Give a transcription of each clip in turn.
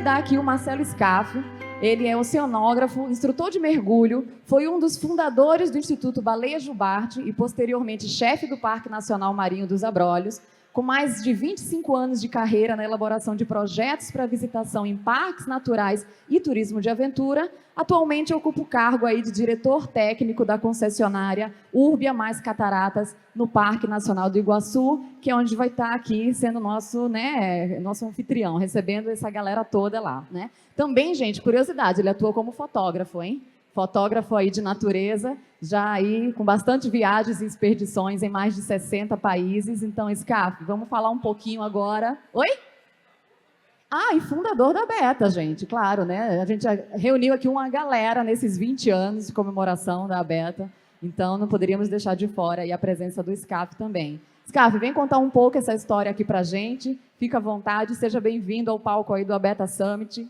convidar aqui o Marcelo Scaff. Ele é oceanógrafo, instrutor de mergulho, foi um dos fundadores do Instituto Baleia Jubarte e, posteriormente, chefe do Parque Nacional Marinho dos Abrolhos, com mais de 25 anos de carreira na elaboração de projetos para visitação em parques naturais e turismo de aventura. Atualmente ocupa o cargo aí de diretor técnico da concessionária Urbia mais Cataratas no Parque Nacional do Iguaçu, que é onde vai estar aqui sendo nosso, nosso anfitrião, recebendo essa galera toda lá, né? Também, gente, curiosidade, ele atua como fotógrafo, hein? Fotógrafo aí de natureza, já aí com bastante viagens e expedições em mais de 60 países. Então, Scaff, vamos falar um pouquinho agora. Oi? Ah, e fundador da Beta, gente, claro, né? A gente reuniu aqui uma galera nesses 20 anos de comemoração da Beta, então não poderíamos deixar de fora aí a presença do Scaff também. Scaff, vem contar um pouco essa história aqui pra gente, fica à vontade, seja bem-vindo ao palco aí do Abeta Summit.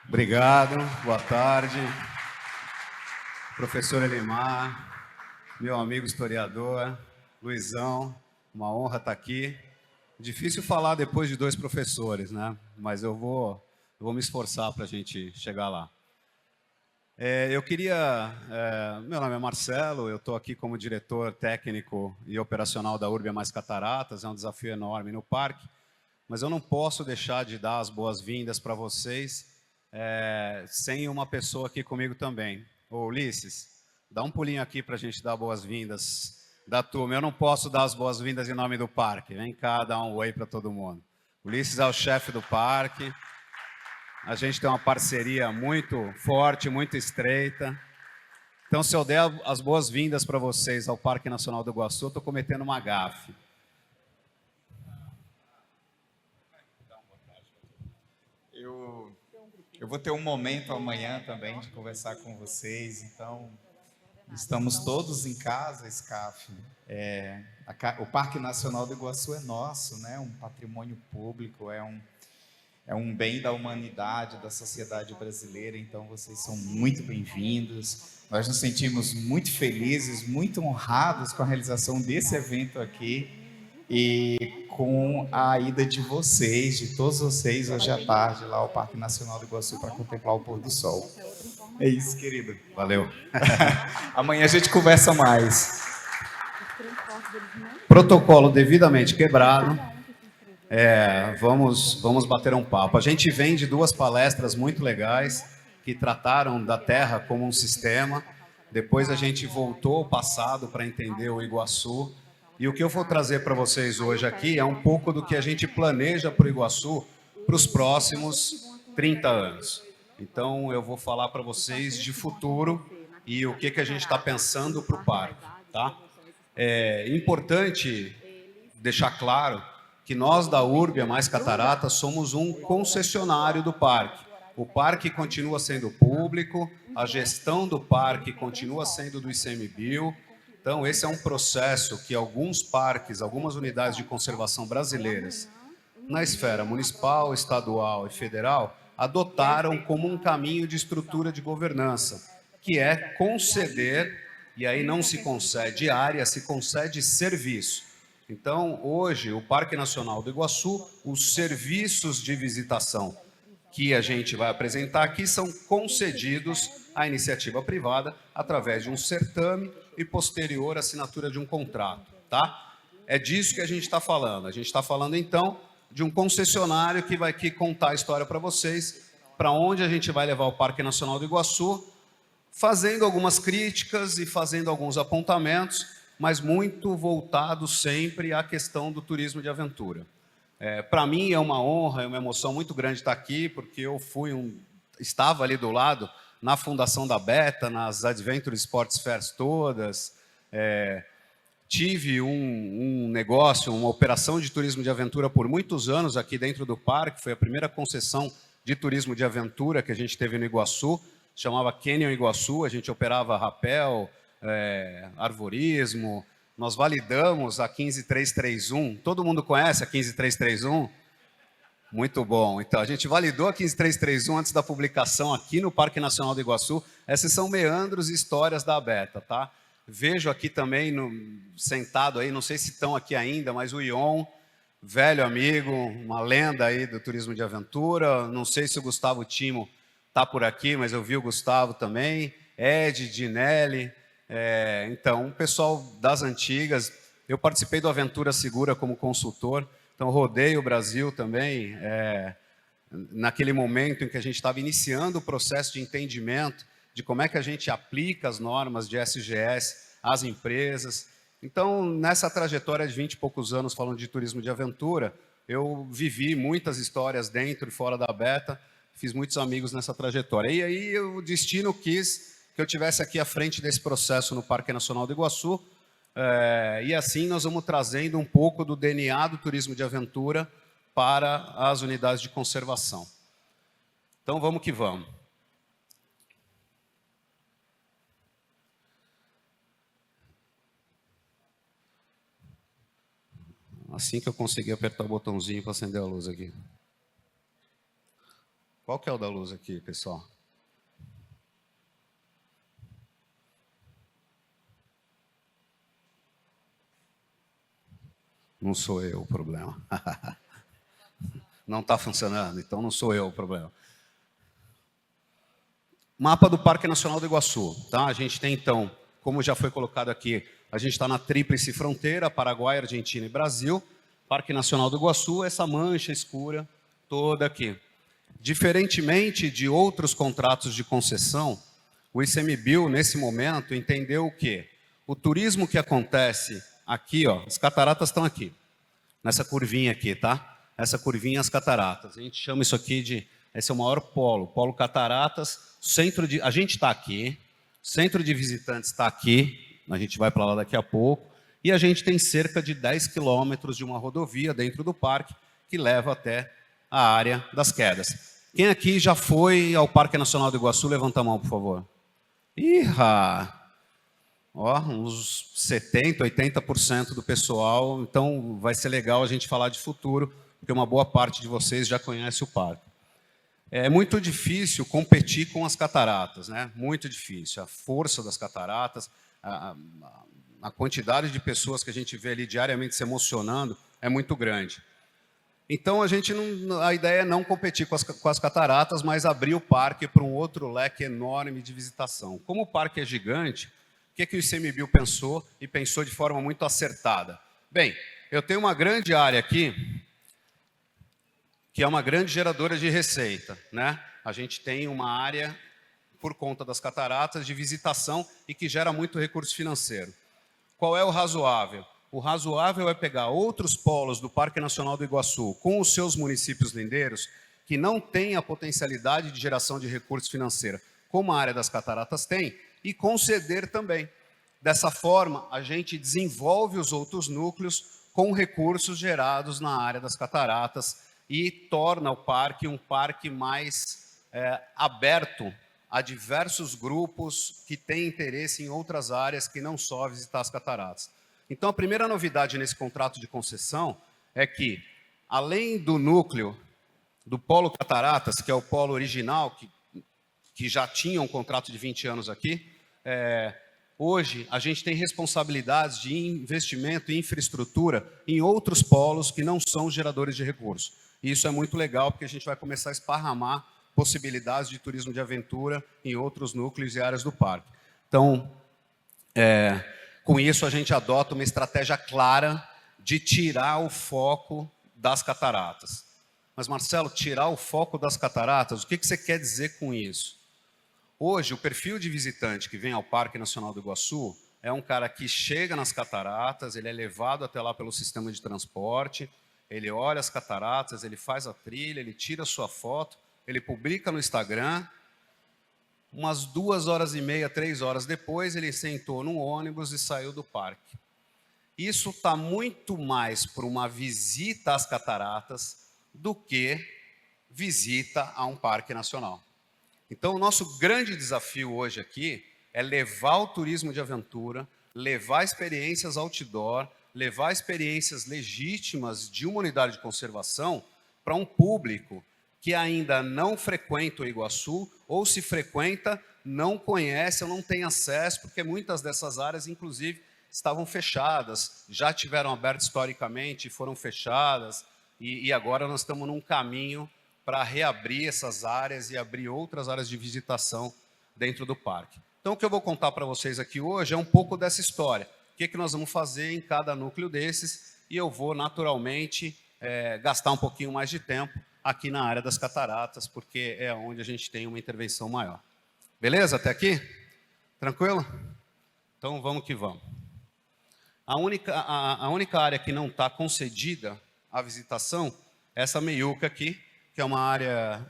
Obrigado, boa tarde. Professor Elimar, meu amigo historiador, Luizão, uma honra estar aqui. Difícil falar depois de 2 professores, né? Mas eu vou me esforçar para a gente chegar lá. Meu nome é Marcelo, eu estou aqui como diretor técnico e operacional da Urbia mais Cataratas, é um desafio enorme no parque, mas eu não posso deixar de dar as boas-vindas para vocês sem uma pessoa aqui comigo também. Ô, Ulisses, dá um pulinho aqui para a gente dar boas-vindas da turma. Eu não posso dar as boas-vindas em nome do parque. Vem cá dar um oi para todo mundo. Ulisses é o chefe do parque. A gente tem uma parceria muito forte, muito estreita. Então, se eu der as boas-vindas para vocês ao Parque Nacional do Iguaçu, eu estou cometendo uma gafe. Eu vou ter um momento amanhã também de conversar com vocês, então estamos todos em casa, Scaff. O Parque Nacional do Iguaçu é nosso, né? Um patrimônio público, é um bem da humanidade, da sociedade brasileira, então vocês são muito bem-vindos. Nós nos sentimos muito felizes, muito honrados com a realização desse evento aqui e com a ida de vocês, de todos vocês, hoje à tarde, lá ao Parque Nacional do Iguaçu para contemplar o pôr do sol. É isso, querido. Valeu. Amanhã a gente conversa mais. Protocolo devidamente quebrado. Vamos bater um papo. A gente vem de 2 palestras muito legais que trataram da Terra como um sistema. Depois a gente voltou ao passado para entender o Iguaçu. E o que eu vou trazer para vocês hoje aqui é um pouco do que a gente planeja para o Iguaçu para os próximos 30 anos. Então, eu vou falar para vocês de futuro e o que a gente está pensando para o parque. Tá? É importante deixar claro que nós da Urbia mais Cataratas somos um concessionário do parque. O parque continua sendo público, a gestão do parque continua sendo do ICMBio. Então, esse é um processo que alguns parques, algumas unidades de conservação brasileiras, na esfera municipal, estadual e federal, adotaram como um caminho de estrutura de governança, que é conceder, e aí não se concede área, se concede serviço. Então, hoje, o Parque Nacional do Iguaçu, os serviços de visitação que a gente vai apresentar aqui são concedidos à iniciativa privada através de um certame e posterior assinatura de um contrato, tá? É disso que a gente está falando. A gente está falando, então, de um concessionário que vai aqui contar a história para vocês, para onde a gente vai levar o Parque Nacional do Iguaçu, fazendo algumas críticas e fazendo alguns apontamentos, mas muito voltado sempre à questão do turismo de aventura. Para mim é uma honra, é uma emoção muito grande estar aqui, porque eu estava ali do lado na fundação da Beta, nas Adventure Sports Fairs todas, tive um negócio, uma operação de turismo de aventura por muitos anos aqui dentro do parque, foi a primeira concessão de turismo de aventura que a gente teve no Iguaçu, chamava Canyon Iguaçu, a gente operava rapel, arvorismo. Nós validamos a 15331. Todo mundo conhece a 15331? Muito bom. Então, a gente validou a 15331 antes da publicação aqui no Parque Nacional do Iguaçu. Esses são meandros e histórias da Beta, tá? Vejo aqui também, sentado aí, não sei se estão aqui ainda, mas o Ion, velho amigo, uma lenda aí do turismo de aventura. Não sei se o Gustavo Timo está por aqui, mas eu vi o Gustavo também, Ed, Dinelli, então, o pessoal das antigas. Eu participei do Aventura Segura como consultor, então rodei o Brasil também, naquele momento em que a gente estava iniciando o processo de entendimento de como é que a gente aplica as normas de SGS às empresas. Então, nessa trajetória de 20 e poucos anos falando de turismo de aventura, eu vivi muitas histórias dentro e fora da Beta, fiz muitos amigos nessa trajetória. E aí o destino quis que eu estivesse aqui à frente desse processo no Parque Nacional do Iguaçu, e assim nós vamos trazendo um pouco do DNA do turismo de aventura para as unidades de conservação. Então, vamos que vamos. Assim que eu conseguir apertar o botãozinho para acender a luz aqui. Qual que é o da luz aqui, pessoal? Não sou eu o problema. Não está funcionando, então não sou eu o problema. Mapa do Parque Nacional do Iguaçu. Tá? A gente tem, então, como já foi colocado aqui, a gente está na tríplice fronteira, Paraguai, Argentina e Brasil. Parque Nacional do Iguaçu, essa mancha escura toda aqui. Diferentemente de outros contratos de concessão, o ICMBio, nesse momento, entendeu o quê? O turismo que acontece aqui, ó, as cataratas estão aqui, nessa curvinha aqui, tá? Essa curvinha, as cataratas. A gente chama isso aqui de, esse é o maior polo cataratas, a gente está aqui, centro de visitantes está aqui, a gente vai para lá daqui a pouco, e a gente tem cerca de 10 quilômetros de uma rodovia dentro do parque, que leva até a área das quedas. Quem aqui já foi ao Parque Nacional do Iguaçu, levanta a mão, por favor. Ó, uns 70%, 80% do pessoal, então vai ser legal a gente falar de futuro, porque uma boa parte de vocês já conhece o parque. É muito difícil competir com as cataratas, né? Muito difícil. A força das cataratas, a quantidade de pessoas que a gente vê ali diariamente se emocionando é muito grande. Então, a ideia é não competir com as cataratas, mas abrir o parque para um outro leque enorme de visitação. Como o parque é gigante, o que o ICMBio pensou, e pensou de forma muito acertada? Bem, eu tenho uma grande área aqui, que é uma grande geradora de receita, né? A gente tem uma área, por conta das cataratas, de visitação e que gera muito recurso financeiro. Qual é o razoável? O razoável é pegar outros polos do Parque Nacional do Iguaçu, com os seus municípios lindeiros, que não têm a potencialidade de geração de recurso financeiro, como a área das cataratas tem, e conceder também. Dessa forma, a gente desenvolve os outros núcleos com recursos gerados na área das cataratas e torna o parque um parque mais aberto a diversos grupos que têm interesse em outras áreas que não só visitar as cataratas. Então, a primeira novidade nesse contrato de concessão é que, além do núcleo do Polo Cataratas, que é o polo original, que já tinha um contrato de 20 anos aqui, hoje a gente tem responsabilidades de investimento em infraestrutura em outros polos que não são geradores de recursos. E isso é muito legal, porque a gente vai começar a esparramar possibilidades de turismo de aventura em outros núcleos e áreas do parque. Então, com isso, a gente adota uma estratégia clara de tirar o foco das cataratas. Mas, Marcelo, tirar o foco das cataratas, o que você quer dizer com isso? Hoje, o perfil de visitante que vem ao Parque Nacional do Iguaçu é um cara que chega nas cataratas, ele é levado até lá pelo sistema de transporte, ele olha as cataratas, ele faz a trilha, ele tira a sua foto, ele publica no Instagram. Umas 2h30, 3 horas depois, ele sentou num ônibus e saiu do parque. Isso está muito mais para uma visita às cataratas do que visita a um parque nacional. Então, o nosso grande desafio hoje aqui é levar o turismo de aventura, levar experiências outdoor, levar experiências legítimas de uma unidade de conservação para um público que ainda não frequenta o Iguaçu, ou se frequenta, não conhece ou não tem acesso, porque muitas dessas áreas, inclusive, estavam fechadas, já tiveram aberto historicamente, foram fechadas, e agora nós estamos num caminho para reabrir essas áreas e abrir outras áreas de visitação dentro do parque. Então, o que eu vou contar para vocês aqui hoje é um pouco dessa história. O que nós vamos fazer em cada núcleo desses, e eu vou, naturalmente, gastar um pouquinho mais de tempo aqui na área das cataratas, porque é onde a gente tem uma intervenção maior. Beleza? Até aqui? Tranquilo? Então, vamos que vamos. A única área que não está concedida à visitação é essa meiuca aqui, que é uma área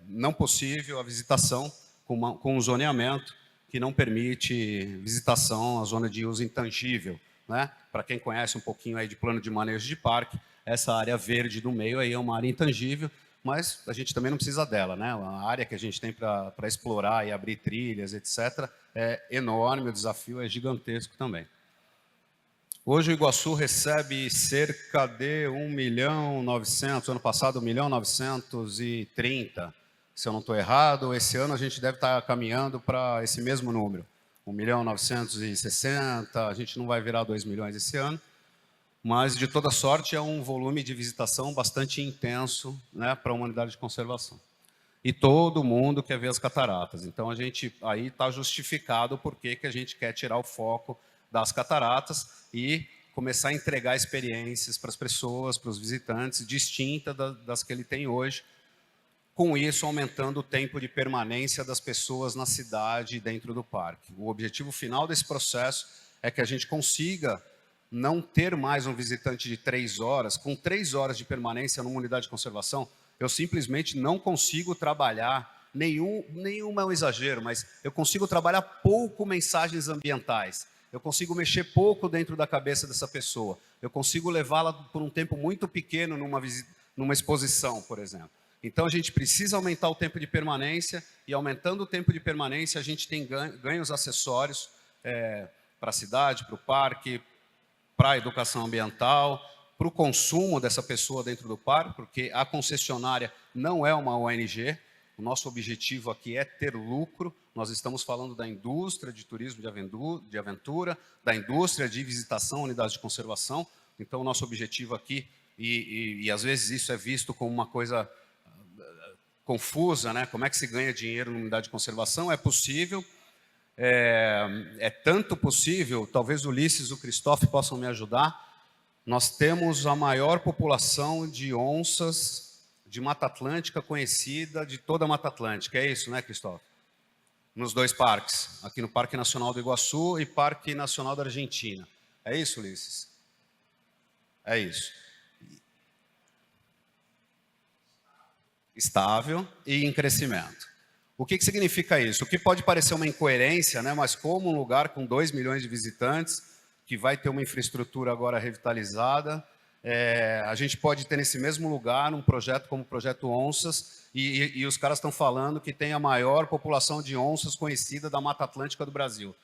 não possível à visitação, com um zoneamento que não permite visitação à zona de uso intangível, né? Para quem conhece um pouquinho aí de plano de manejo de parque, essa área verde do meio aí é uma área intangível, mas a gente também não precisa dela, né? A área que a gente tem para explorar e abrir trilhas, etc., é enorme, o desafio é gigantesco também. Hoje o Iguaçu recebe cerca de 1.900.000, ano passado 1.930.000, se eu não estou errado. Esse ano a gente deve estar caminhando para esse mesmo número, 1.960.000, a gente não vai virar 2 milhões esse ano, mas de toda sorte é um volume de visitação bastante intenso, né, para uma unidade de conservação. E todo mundo quer ver as cataratas, então a gente aí está justificado porque que a gente quer tirar o foco das cataratas e começar a entregar experiências para as pessoas, para os visitantes, distinta das que ele tem hoje, com isso aumentando o tempo de permanência das pessoas na cidade e dentro do parque. O objetivo final desse processo é que a gente consiga não ter mais um visitante de 3 horas. Com 3 horas de permanência numa unidade de conservação, eu simplesmente não consigo trabalhar, nenhum é um exagero, mas eu consigo trabalhar pouco mensagens ambientais. Eu consigo mexer pouco dentro da cabeça dessa pessoa. Eu consigo levá-la por um tempo muito pequeno numa exposição, por exemplo. Então, a gente precisa aumentar o tempo de permanência, e aumentando o tempo de permanência, a gente tem ganhos acessórios para a cidade, para o parque, para a educação ambiental, para o consumo dessa pessoa dentro do parque, porque a concessionária não é uma ONG. O nosso objetivo aqui é ter lucro. Nós estamos falando da indústria de turismo de aventura, da indústria de visitação, unidades de conservação. Então, o nosso objetivo aqui, e às vezes isso é visto como uma coisa confusa, né? Como é que se ganha dinheiro numa unidade de conservação? É possível, é tanto possível, talvez o Ulisses e o Cristóvão possam me ajudar. Nós temos a maior população de onças de Mata Atlântica conhecida de toda a Mata Atlântica. É isso, né, Cristóvão? Nos 2 parques, aqui no Parque Nacional do Iguaçu e Parque Nacional da Argentina. É isso, Ulisses? É isso. Estável e em crescimento. O que significa isso? O que pode parecer uma incoerência, né? Mas como um lugar com 2 milhões de visitantes, que vai ter uma infraestrutura agora revitalizada, a gente pode ter nesse mesmo lugar um projeto como o Projeto Onças, e os caras estão falando que tem a maior população de onças conhecida da Mata Atlântica do Brasil.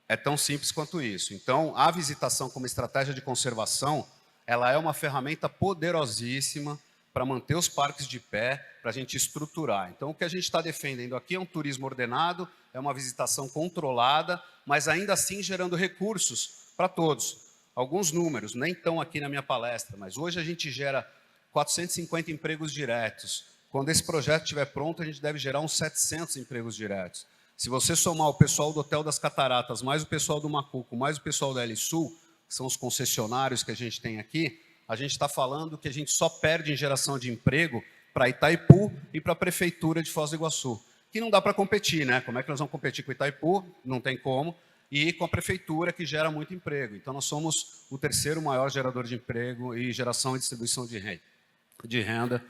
É tão simples quanto isso. Então, a visitação como estratégia de conservação, ela é uma ferramenta poderosíssima para manter os parques de pé, para a gente estruturar. Então, o que a gente está defendendo aqui é um turismo ordenado, é uma visitação controlada, mas ainda assim gerando recursos para todos. Alguns números, nem estão aqui na minha palestra, mas hoje a gente gera 450 empregos diretos. Quando esse projeto estiver pronto, a gente deve gerar uns 700 empregos diretos. Se você somar o pessoal do Hotel das Cataratas, mais o pessoal do Macuco, mais o pessoal da Sul, que são os concessionários que a gente tem aqui, a gente está falando que a gente só perde em geração de emprego para Itaipu e para a Prefeitura de Foz do Iguaçu, que não dá para competir, né? Como é que nós vamos competir com Itaipu? Não tem como. E com a Prefeitura, que gera muito emprego. Então, nós somos o 3º maior gerador de emprego e geração e distribuição de renda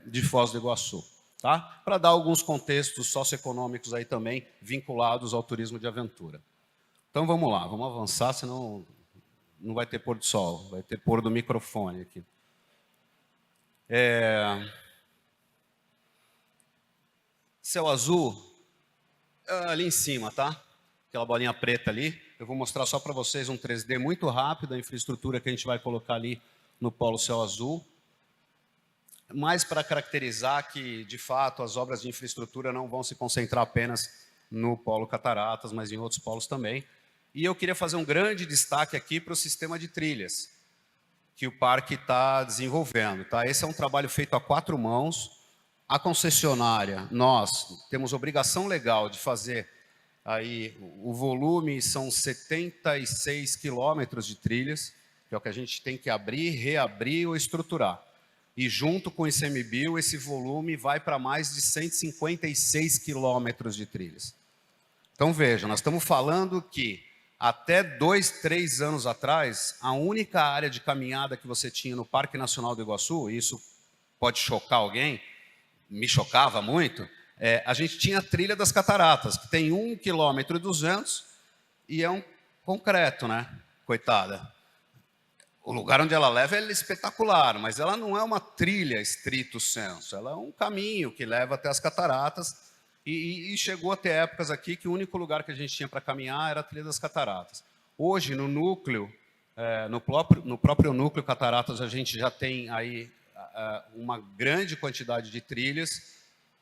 de Foz do Iguaçu. Tá? Para dar alguns contextos socioeconômicos aí também, vinculados ao turismo de aventura. Então, vamos lá, vamos avançar, senão não vai ter pôr do sol, vai ter pôr do microfone aqui. Céu azul, ali em cima, tá? Aquela bolinha preta ali. Eu vou mostrar só para vocês um 3D muito rápido, a infraestrutura que a gente vai colocar ali no Polo Céu Azul. Mais para caracterizar que, de fato, as obras de infraestrutura não vão se concentrar apenas no Polo Cataratas, mas em outros polos também. E eu queria fazer um grande destaque aqui para o sistema de trilhas que o parque está desenvolvendo. Tá? Esse é um trabalho feito a 4 mãos. A concessionária, nós temos obrigação legal de fazer aí, o volume são 76 quilômetros de trilhas, que é o que a gente tem que abrir, reabrir ou estruturar. E junto com o ICMBio, esse volume vai para mais de 156 quilômetros de trilhas. Então vejam, nós estamos falando que até 2, 3 anos atrás, a única área de caminhada que você tinha no Parque Nacional do Iguaçu, e isso pode chocar alguém, me chocava muito, a gente tinha a trilha das cataratas, que tem 1,2 km e é um concreto, né? Coitada. O lugar onde ela leva é espetacular, mas ela não é uma trilha estrito sensu, ela é um caminho que leva até as cataratas e chegou a ter épocas aqui que o único lugar que a gente tinha para caminhar era a trilha das cataratas. Hoje, no núcleo, no próprio núcleo Cataratas, a gente já tem aí uma grande quantidade de trilhas.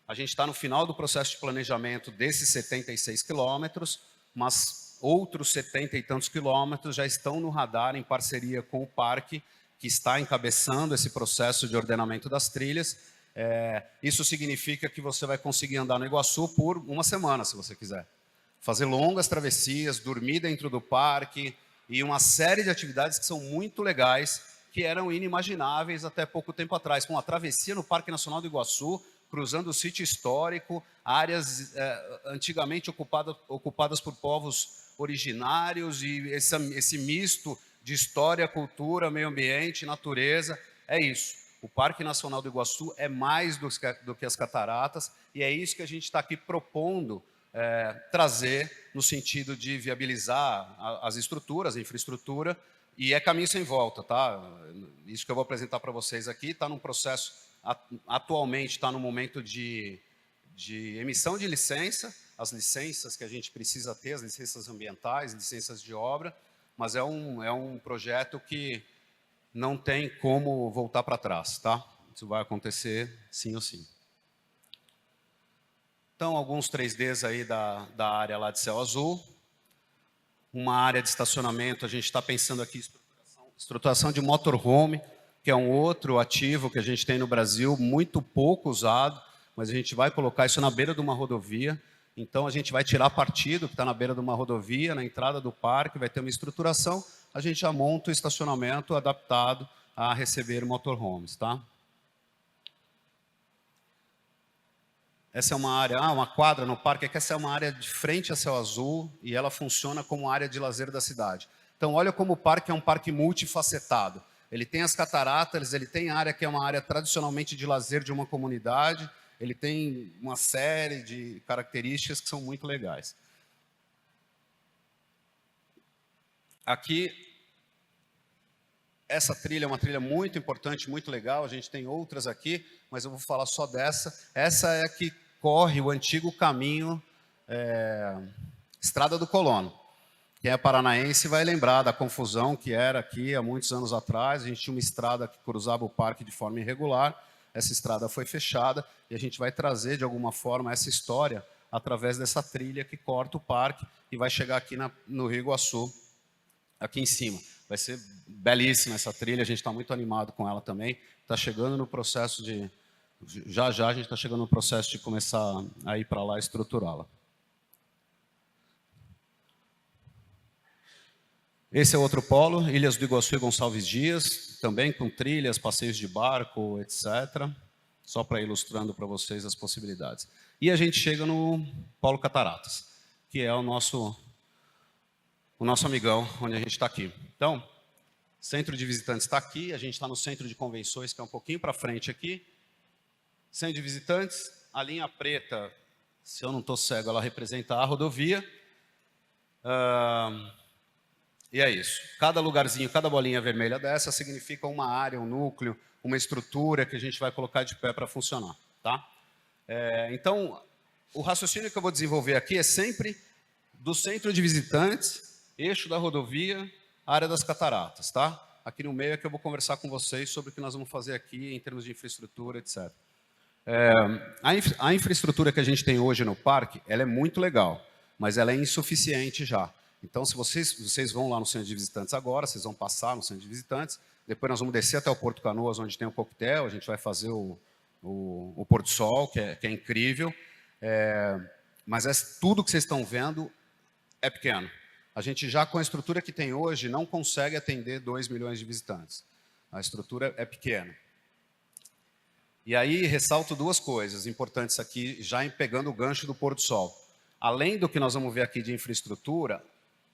A gente está no final do processo de planejamento desses 76 quilômetros, mas outros 70 e tantos quilômetros já estão no radar em parceria com o parque, que está encabeçando esse processo de ordenamento das trilhas. Isso significa que você vai conseguir andar no Iguaçu por 1 semana, se você quiser. Fazer longas travessias, dormir dentro do parque e uma série de atividades que são muito legais, que eram inimagináveis até pouco tempo atrás. Com a travessia no Parque Nacional do Iguaçu, cruzando o sítio histórico, áreas antigamente ocupadas por povos originários e esse misto de história, cultura, meio ambiente, natureza. É isso. O Parque Nacional do Iguaçu é mais do que as cataratas e é isso que a gente está aqui propondo trazer no sentido de viabilizar as estruturas, a infraestrutura, e é caminho sem volta, tá? Isso que eu vou apresentar para vocês aqui está num processo, atualmente está no momento de emissão de licença, as licenças que a gente precisa ter, as licenças ambientais, licenças de obra, mas é um projeto que não tem como voltar para trás, tá? Isso vai acontecer sim ou sim. Então, alguns 3Ds aí da área lá de Céu Azul. Uma área de estacionamento, a gente está pensando aqui em estruturação de motorhome, que é um outro ativo que a gente tem no Brasil, muito pouco usado, mas a gente vai colocar isso na beira de uma rodovia. Então, a gente vai tirar partido que está na beira de uma rodovia, na entrada do parque, vai ter uma estruturação, a gente já monta o estacionamento adaptado a receber motorhomes, tá? Essa é uma área, uma quadra no parque, essa é uma área de frente a Céu Azul e ela funciona como área de lazer da cidade. Então, olha como o parque é um parque multifacetado. Ele tem as cataratas, ele tem área que é uma área tradicionalmente de lazer de uma comunidade, ele tem uma série de características que são muito legais. Aqui, essa trilha é uma trilha muito importante, muito legal, a gente tem outras aqui, mas eu vou falar só dessa. Essa é a que corre o antigo caminho Estrada do Colono. Quem é paranaense vai lembrar da confusão que era aqui há muitos anos atrás. A gente tinha uma estrada que cruzava o parque de forma irregular. Essa estrada foi fechada e a gente vai trazer, de alguma forma, essa história através dessa trilha que corta o parque e vai chegar aqui no Rio Iguaçu, aqui em cima. Vai ser belíssima essa trilha, a gente está muito animado com ela também. Está chegando no processo de... Já a gente está chegando no processo de começar a ir para lá e estruturá-la. Esse é outro polo, Ilhas do Iguaçu e Gonçalves Dias, também com trilhas, passeios de barco, etc. Só para ilustrando para vocês as possibilidades. E a gente chega no Polo Cataratas, que é o nosso amigão, onde a gente está aqui. Então, centro de visitantes está aqui, a gente está no centro de convenções, que é um pouquinho para frente aqui. Centro de visitantes, a linha preta, se eu não estou cego, ela representa a rodovia. E é isso. Cada lugarzinho, cada bolinha vermelha dessa significa uma área, um núcleo, uma estrutura que a gente vai colocar de pé para funcionar. Tá? Então, o raciocínio que eu vou desenvolver aqui é sempre do centro de visitantes, eixo da rodovia, área das cataratas. Tá? Aqui no meio é que eu vou conversar com vocês sobre o que nós vamos fazer aqui em termos de infraestrutura, etc. A infraestrutura que a gente tem hoje no parque, ela é muito legal, mas ela é insuficiente já. Então, se vocês vão lá no centro de visitantes agora, vocês vão passar no centro de visitantes, depois nós vamos descer até o Porto Canoas, onde tem o coquetel, a gente vai fazer o Pôr do Sol, que é incrível, mas tudo que vocês estão vendo é pequeno. A gente já, com a estrutura que tem hoje, não consegue atender 2 milhões de visitantes. A estrutura é pequena. E aí, ressalto 2 coisas importantes aqui, já pegando o gancho do Pôr do Sol. Além do que nós vamos ver aqui de infraestrutura,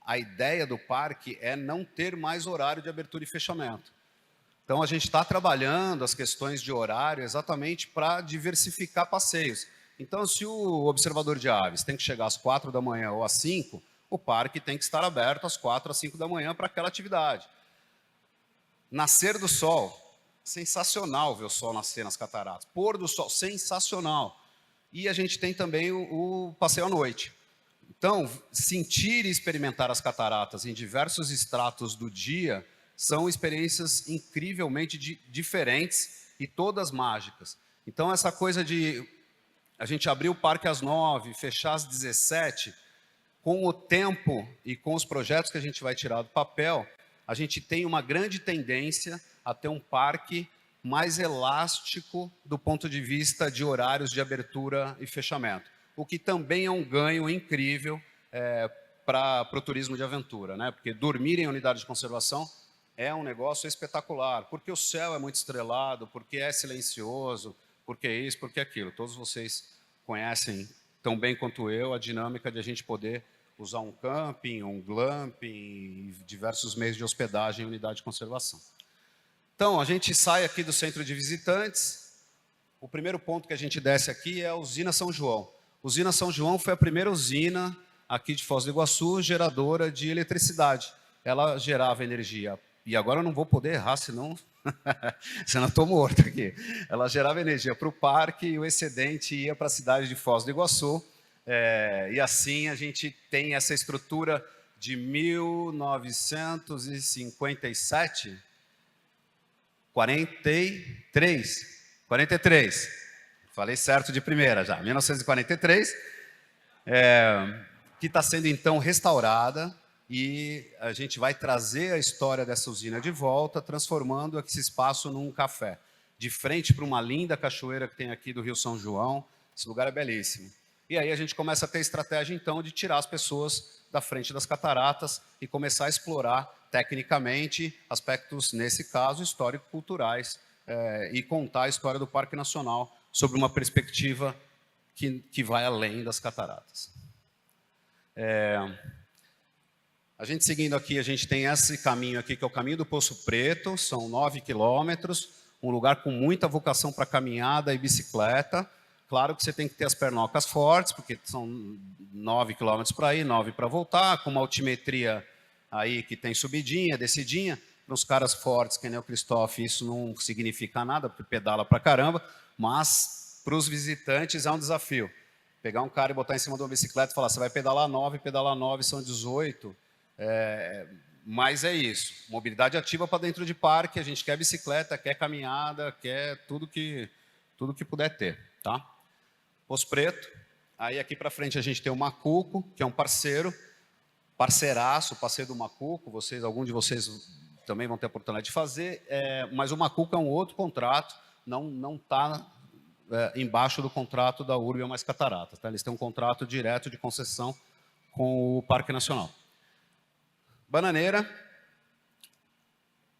a ideia do parque é não ter mais horário de abertura e fechamento. Então, a gente está trabalhando as questões de horário exatamente para diversificar passeios. Então, se o observador de aves tem que chegar às 4 da manhã ou às 5, o parque tem que estar aberto às 4 às 5 da manhã para aquela atividade. Nascer do sol, sensacional ver o sol nascer nas cataratas. Pôr do sol, sensacional. E a gente tem também o passeio à noite. Então, sentir e experimentar as cataratas em diversos estratos do dia são experiências incrivelmente diferentes e todas mágicas. Então, essa coisa de a gente abrir o parque às 9, fechar às 17, com o tempo e com os projetos que a gente vai tirar do papel, a gente tem uma grande tendência a ter um parque mais elástico do ponto de vista de horários de abertura e fechamento, o que também é um ganho incrível para o turismo de aventura, né? Porque dormir em unidade de conservação é um negócio espetacular, porque o céu é muito estrelado, porque é silencioso, porque isso, porque aquilo. Todos vocês conhecem tão bem quanto eu a dinâmica de a gente poder usar um camping, um glamping, diversos meios de hospedagem em unidade de conservação. Então, a gente sai aqui do centro de visitantes. O primeiro ponto que a gente desce aqui é a usina São João. A usina São João foi a primeira usina aqui de Foz do Iguaçu, geradora de eletricidade. Ela gerava energia, e agora eu não vou poder errar, senão eu estou morto aqui. Ela gerava energia para o parque e o excedente ia para a cidade de Foz do Iguaçu. E assim a gente tem essa estrutura de 1957, 43, falei certo de primeira já, 1943, que está sendo então restaurada, e a gente vai trazer a história dessa usina de volta, transformando esse espaço num café, de frente para uma linda cachoeira que tem aqui do Rio São João. Esse lugar é belíssimo. E aí a gente começa a ter estratégia então de tirar as pessoas da frente das cataratas e começar a explorar tecnicamente aspectos, nesse caso, histórico-culturais, e contar a história do Parque Nacional sobre uma perspectiva que vai além das cataratas. A gente seguindo aqui, a gente tem esse caminho aqui, que é o caminho do Poço Preto, são 9 quilômetros, um lugar com muita vocação para caminhada e bicicleta. Claro que você tem que ter as pernocas fortes, porque são 9 quilômetros para ir, 9 para voltar, com uma altimetria aí que tem subidinha, descidinha. Para os caras fortes, que nem o Cristóvão, isso não significa nada, porque pedala para caramba, mas para os visitantes é um desafio. Pegar um cara e botar em cima de uma bicicleta e falar, você vai pedalar 9 são 18, mas é isso. Mobilidade ativa para dentro de parque, a gente quer bicicleta, quer caminhada, quer tudo que puder ter, tá? Poço Preto, aí aqui para frente a gente tem o Macuco, que é um parceiraço, passeio do Macuco, alguns de vocês também vão ter a oportunidade de fazer, mas o Macuco é um outro contrato, não está embaixo do contrato da Urbia mais Cataratas, tá? Eles têm um contrato direto de concessão com o Parque Nacional. Bananeira,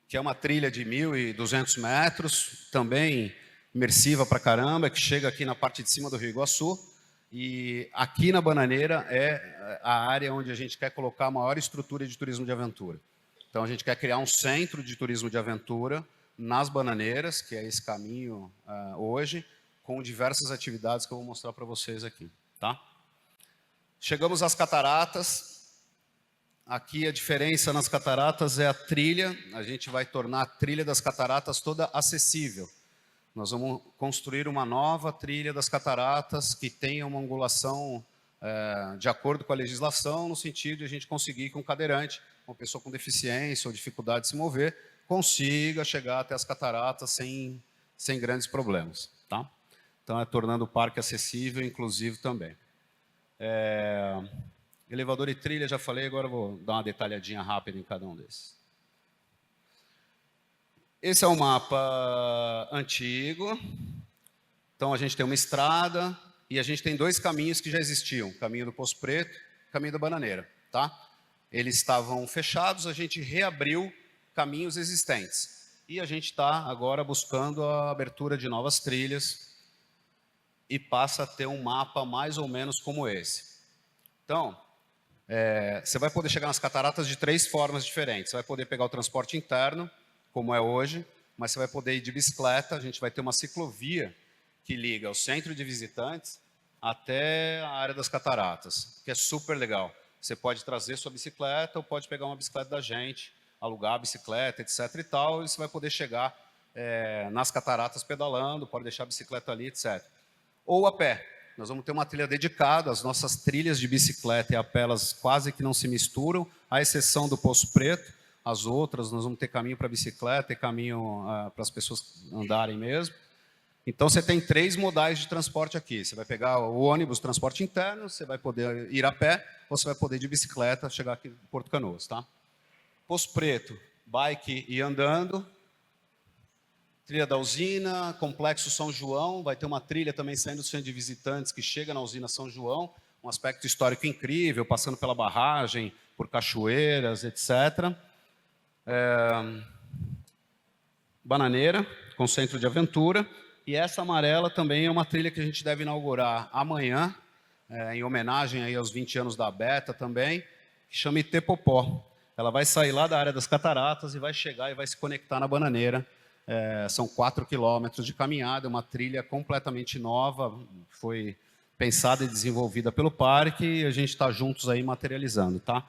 que é uma trilha de 1.200 metros, também imersiva pra caramba, que chega aqui na parte de cima do Rio Iguaçu, e aqui na Bananeira é a área onde a gente quer colocar a maior estrutura de turismo de aventura. Então a gente quer criar um centro de turismo de aventura nas Bananeiras, que é esse caminho hoje, com diversas atividades que eu vou mostrar para vocês aqui, tá? Chegamos às cataratas. Aqui a diferença nas cataratas é a trilha. A gente vai tornar a trilha das cataratas toda acessível. Nós vamos construir uma nova trilha das cataratas que tenha uma angulação de acordo com a legislação, no sentido de a gente conseguir que um cadeirante, uma pessoa com deficiência ou dificuldade de se mover, consiga chegar até as cataratas sem grandes problemas, tá? Então, tornando o parque acessível e inclusivo também. Elevador e trilha, já falei, agora eu vou dar uma detalhadinha rápida em cada um desses. Esse é um mapa antigo. Então, a gente tem uma estrada e a gente tem 2 caminhos que já existiam. O caminho do Poço Preto e o caminho da Bananeira. Tá? Eles estavam fechados, a gente reabriu caminhos existentes. E a gente está agora buscando a abertura de novas trilhas e passa a ter um mapa mais ou menos como esse. Então, você vai poder chegar nas cataratas de 3 formas diferentes. Você vai poder pegar o transporte interno, como é hoje, mas você vai poder ir de bicicleta. A gente vai ter uma ciclovia que liga o centro de visitantes até a área das cataratas, que é super legal. Você pode trazer sua bicicleta ou pode pegar uma bicicleta da gente, alugar a bicicleta, etc. e tal, e você vai poder chegar nas cataratas pedalando, pode deixar a bicicleta ali, etc. Ou a pé. Nós vamos ter uma trilha dedicada, as nossas trilhas de bicicleta e a pé, elas quase que não se misturam, à exceção do Poço Preto. As outras, nós vamos ter caminho para bicicleta e caminho para as pessoas andarem mesmo. Então, você tem 3 modais de transporte aqui. Você vai pegar o ônibus, transporte interno, você vai poder ir a pé, ou você vai poder ir de bicicleta chegar aqui em Porto Canoas. Tá? Poço Preto, bike e andando. Trilha da usina, Complexo São João, vai ter uma trilha também saindo do centro de visitantes que chega na usina São João, um aspecto histórico incrível, passando pela barragem, por cachoeiras, etc. Bananeira, com centro de aventura, e essa amarela também é uma trilha que a gente deve inaugurar amanhã, em homenagem aí aos 20 anos da Beta também, que chama Itepopó. Ela vai sair lá da área das cataratas e vai chegar e vai se conectar na Bananeira. São 4 quilômetros de caminhada, uma trilha completamente nova, foi pensada e desenvolvida pelo parque e a gente está juntos aí materializando, tá?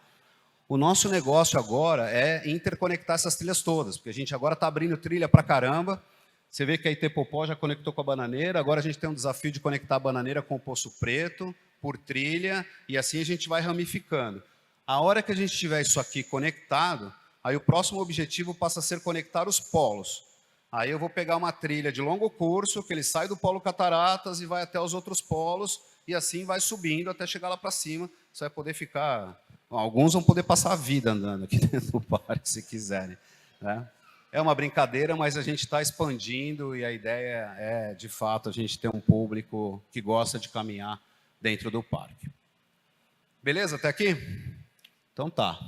O nosso negócio agora é interconectar essas trilhas todas, porque a gente agora está abrindo trilha para caramba. Você vê que a Itepopó já conectou com a Bananeira, agora a gente tem um desafio de conectar a Bananeira com o Poço Preto, por trilha, e assim a gente vai ramificando. A hora que a gente tiver isso aqui conectado, aí o próximo objetivo passa a ser conectar os polos. Aí eu vou pegar uma trilha de longo curso, que ele sai do polo Cataratas e vai até os outros polos, e assim vai subindo até chegar lá para cima. Você vai poder ficar... Alguns vão poder passar a vida andando aqui dentro do parque, se quiserem. Né? É uma brincadeira, mas a gente está expandindo e a ideia é, de fato, a gente ter um público que gosta de caminhar dentro do parque. Beleza até aqui? Então tá.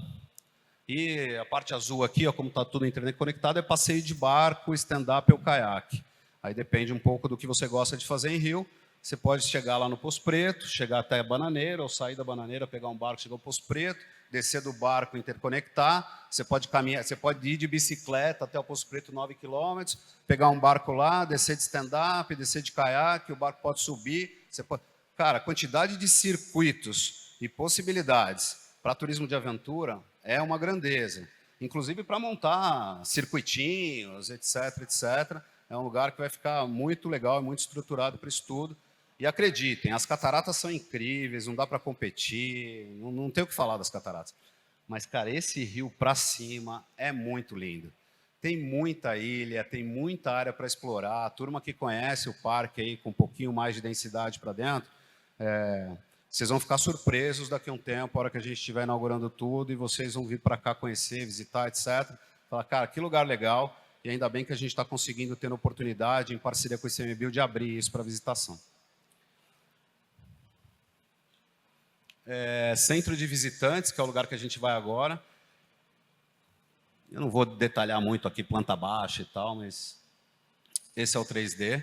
E a parte azul aqui, ó, como está tudo interconectado, é passeio de barco, stand-up ou caiaque. Aí depende um pouco do que você gosta de fazer em Rio. Você pode chegar lá no Poço Preto, chegar até a Bananeira, ou sair da Bananeira, pegar um barco, chegar ao Poço Preto, descer do barco, interconectar. Você pode caminhar, você pode ir de bicicleta até o Poço Preto, 9 quilômetros, pegar um barco lá, descer de stand-up, descer de caiaque, o barco pode subir. Você pode... Cara, a quantidade de circuitos e possibilidades para turismo de aventura é uma grandeza. Inclusive para montar circuitinhos, etc, etc. É um lugar que vai ficar muito legal, muito estruturado para isso tudo. E acreditem, as cataratas são incríveis, não dá para competir, não tem o que falar das cataratas. Mas, cara, esse rio para cima é muito lindo. Tem muita ilha, tem muita área para explorar. A turma que conhece o parque aí com um pouquinho mais de densidade para dentro, vocês vão ficar surpresos daqui a um tempo, a hora que a gente estiver inaugurando tudo, e vocês vão vir para cá conhecer, visitar, etc. Falar, cara, que lugar legal, e ainda bem que a gente está conseguindo ter a oportunidade, em parceria com o ICMBio, de abrir isso para visitação. Centro de visitantes, que é o lugar que a gente vai agora. Eu não vou detalhar muito aqui planta baixa e tal, mas esse é o 3D.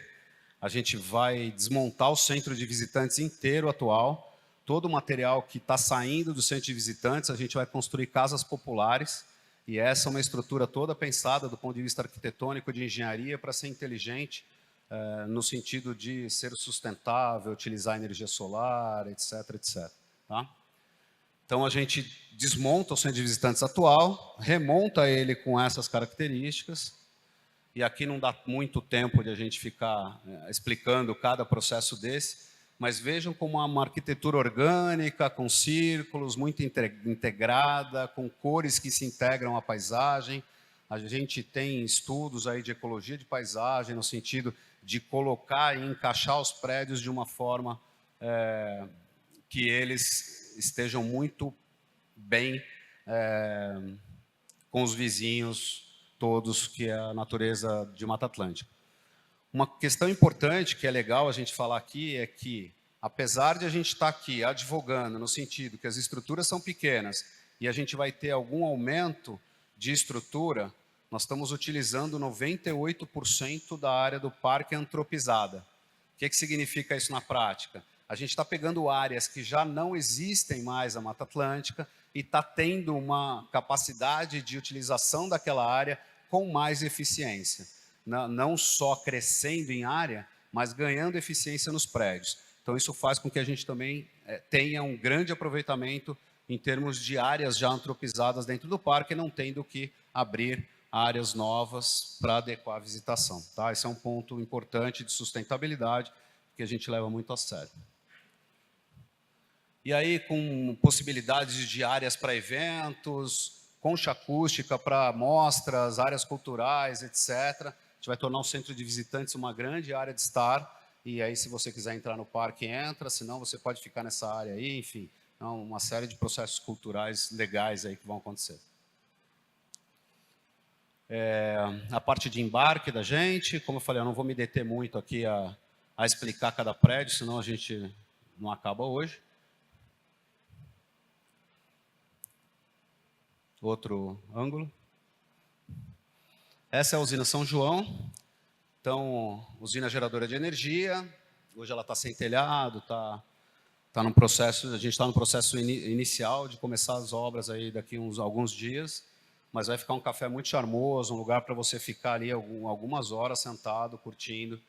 A gente vai desmontar o centro de visitantes inteiro atual. Todo o material que está saindo do centro de visitantes, a gente vai construir casas populares. E essa é uma estrutura toda pensada do ponto de vista arquitetônico, de engenharia, para ser inteligente, no sentido de ser sustentável, utilizar energia solar, etc, etc. Tá? Então, a gente desmonta o centro de visitantes atual, remonta ele com essas características, e aqui não dá muito tempo de a gente ficar explicando cada processo desse, mas vejam como uma arquitetura orgânica, com círculos, muito integrada, com cores que se integram à paisagem. A gente tem estudos aí de ecologia de paisagem, no sentido de colocar e encaixar os prédios de uma forma que eles estejam muito bem com os vizinhos todos, que é a natureza de Mata Atlântica. Uma questão importante que é legal a gente falar aqui é que, apesar de a gente estar aqui advogando no sentido que as estruturas são pequenas e a gente vai ter algum aumento de estrutura, nós estamos utilizando 98% da área do parque antropizada. O que significa isso na prática? A gente está pegando áreas que já não existem mais na Mata Atlântica e está tendo uma capacidade de utilização daquela área com mais eficiência. Não só crescendo em área, mas ganhando eficiência nos prédios. Então, isso faz com que a gente também tenha um grande aproveitamento em termos de áreas já antropizadas dentro do parque, não tendo que abrir áreas novas para adequar a visitação. Tá? Esse é um ponto importante de sustentabilidade que a gente leva muito a sério. E aí, com possibilidades de áreas para eventos, concha acústica para mostras, áreas culturais, etc., a gente vai tornar o centro de visitantes uma grande área de estar, e aí se você quiser entrar no parque, entra, senão você pode ficar nessa área aí, enfim, uma série de processos culturais legais aí que vão acontecer. A parte de embarque da gente, como eu falei, eu não vou me deter muito aqui a explicar cada prédio, senão a gente não acaba hoje. Outro ângulo. Essa é a usina São João, então, usina geradora de energia, hoje ela está sem telhado, tá num processo, a gente está no processo inicial de começar as obras aí daqui alguns dias, mas vai ficar um café muito charmoso, um lugar para você ficar ali algumas horas sentado, curtindo,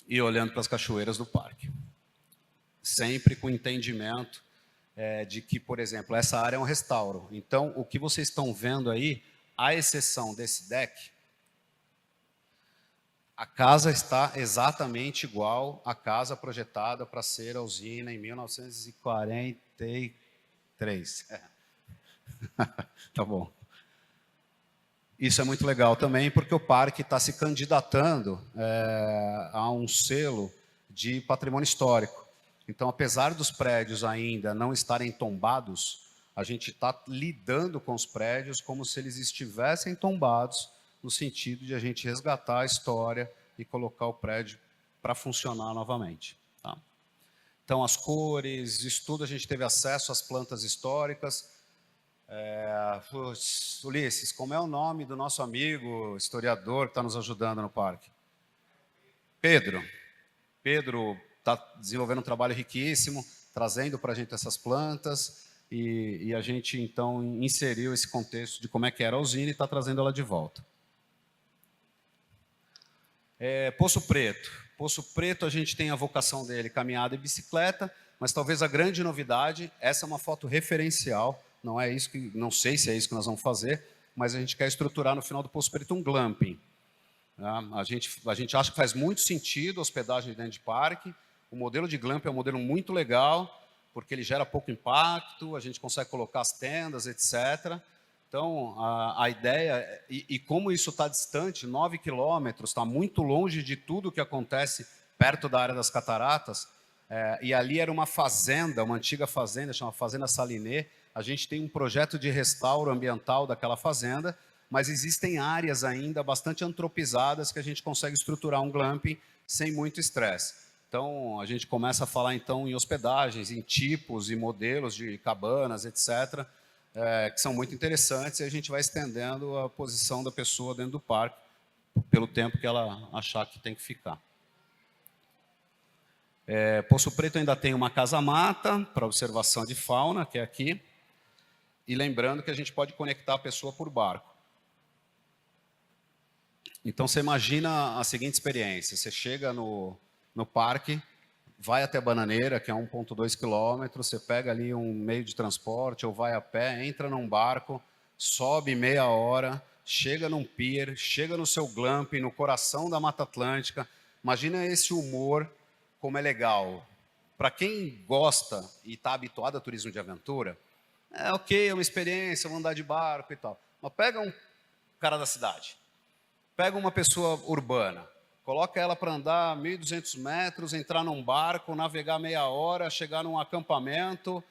e olhando para as cachoeiras do parque. Sempre com entendimento de que, por exemplo, essa área é um restauro. Então, o que vocês estão vendo aí, à exceção desse deck, a casa está exatamente igual à casa projetada para ser a usina em 1943. Tá bom. Isso é muito legal também, porque o parque está se candidatando a um selo de patrimônio histórico. Então, apesar dos prédios ainda não estarem tombados, a gente está lidando com os prédios como se eles estivessem tombados, no sentido de a gente resgatar a história e colocar o prédio para funcionar novamente. Tá? Então, as cores, isso tudo, a gente teve acesso às plantas históricas. Ulisses, como é o nome do nosso amigo historiador que está nos ajudando no parque? Pedro. Pedro está desenvolvendo um trabalho riquíssimo, trazendo para a gente essas plantas, e a gente, então, inseriu esse contexto de como é que era a usina e está trazendo ela de volta. Poço Preto. Poço Preto, a gente tem a vocação dele, caminhada e bicicleta, mas talvez a grande novidade, essa é uma foto referencial, não sei se é isso que nós vamos fazer, mas a gente quer estruturar no final do Poço Preto um glamping. A gente acha que faz muito sentido a hospedagem dentro de parque. O modelo de glamping é um modelo muito legal, porque ele gera pouco impacto, a gente consegue colocar as tendas, etc. Então, a ideia, e como isso está distante, 9 quilômetros, está muito longe de tudo que acontece perto da área das cataratas, e ali era uma fazenda, uma antiga fazenda, chama Fazenda Salinê. A gente tem um projeto de restauro ambiental daquela fazenda, mas existem áreas ainda bastante antropizadas que a gente consegue estruturar um glamping sem muito estresse. Então, a gente começa a falar então em hospedagens, em tipos e modelos de cabanas, etc., que são muito interessantes, e a gente vai estendendo a posição da pessoa dentro do parque pelo tempo que ela achar que tem que ficar. Poço Preto ainda tem uma casa-mata para observação de fauna, que é aqui, e lembrando que a gente pode conectar a pessoa por barco. Então, você imagina a seguinte experiência, você chega no parque, vai até a Bananeira, que é 1,2 quilômetros, você pega ali um meio de transporte, ou vai a pé, entra num barco, sobe meia hora, chega num pier, chega no seu glamping, no coração da Mata Atlântica. Imagina esse humor, como é legal. Para quem gosta e está habituado a turismo de aventura, ok, é uma experiência, vou andar de barco e tal. Mas pega um cara da cidade, pega uma pessoa urbana, coloca ela para andar 1.200 metros, entrar num barco, navegar meia hora, chegar num acampamento,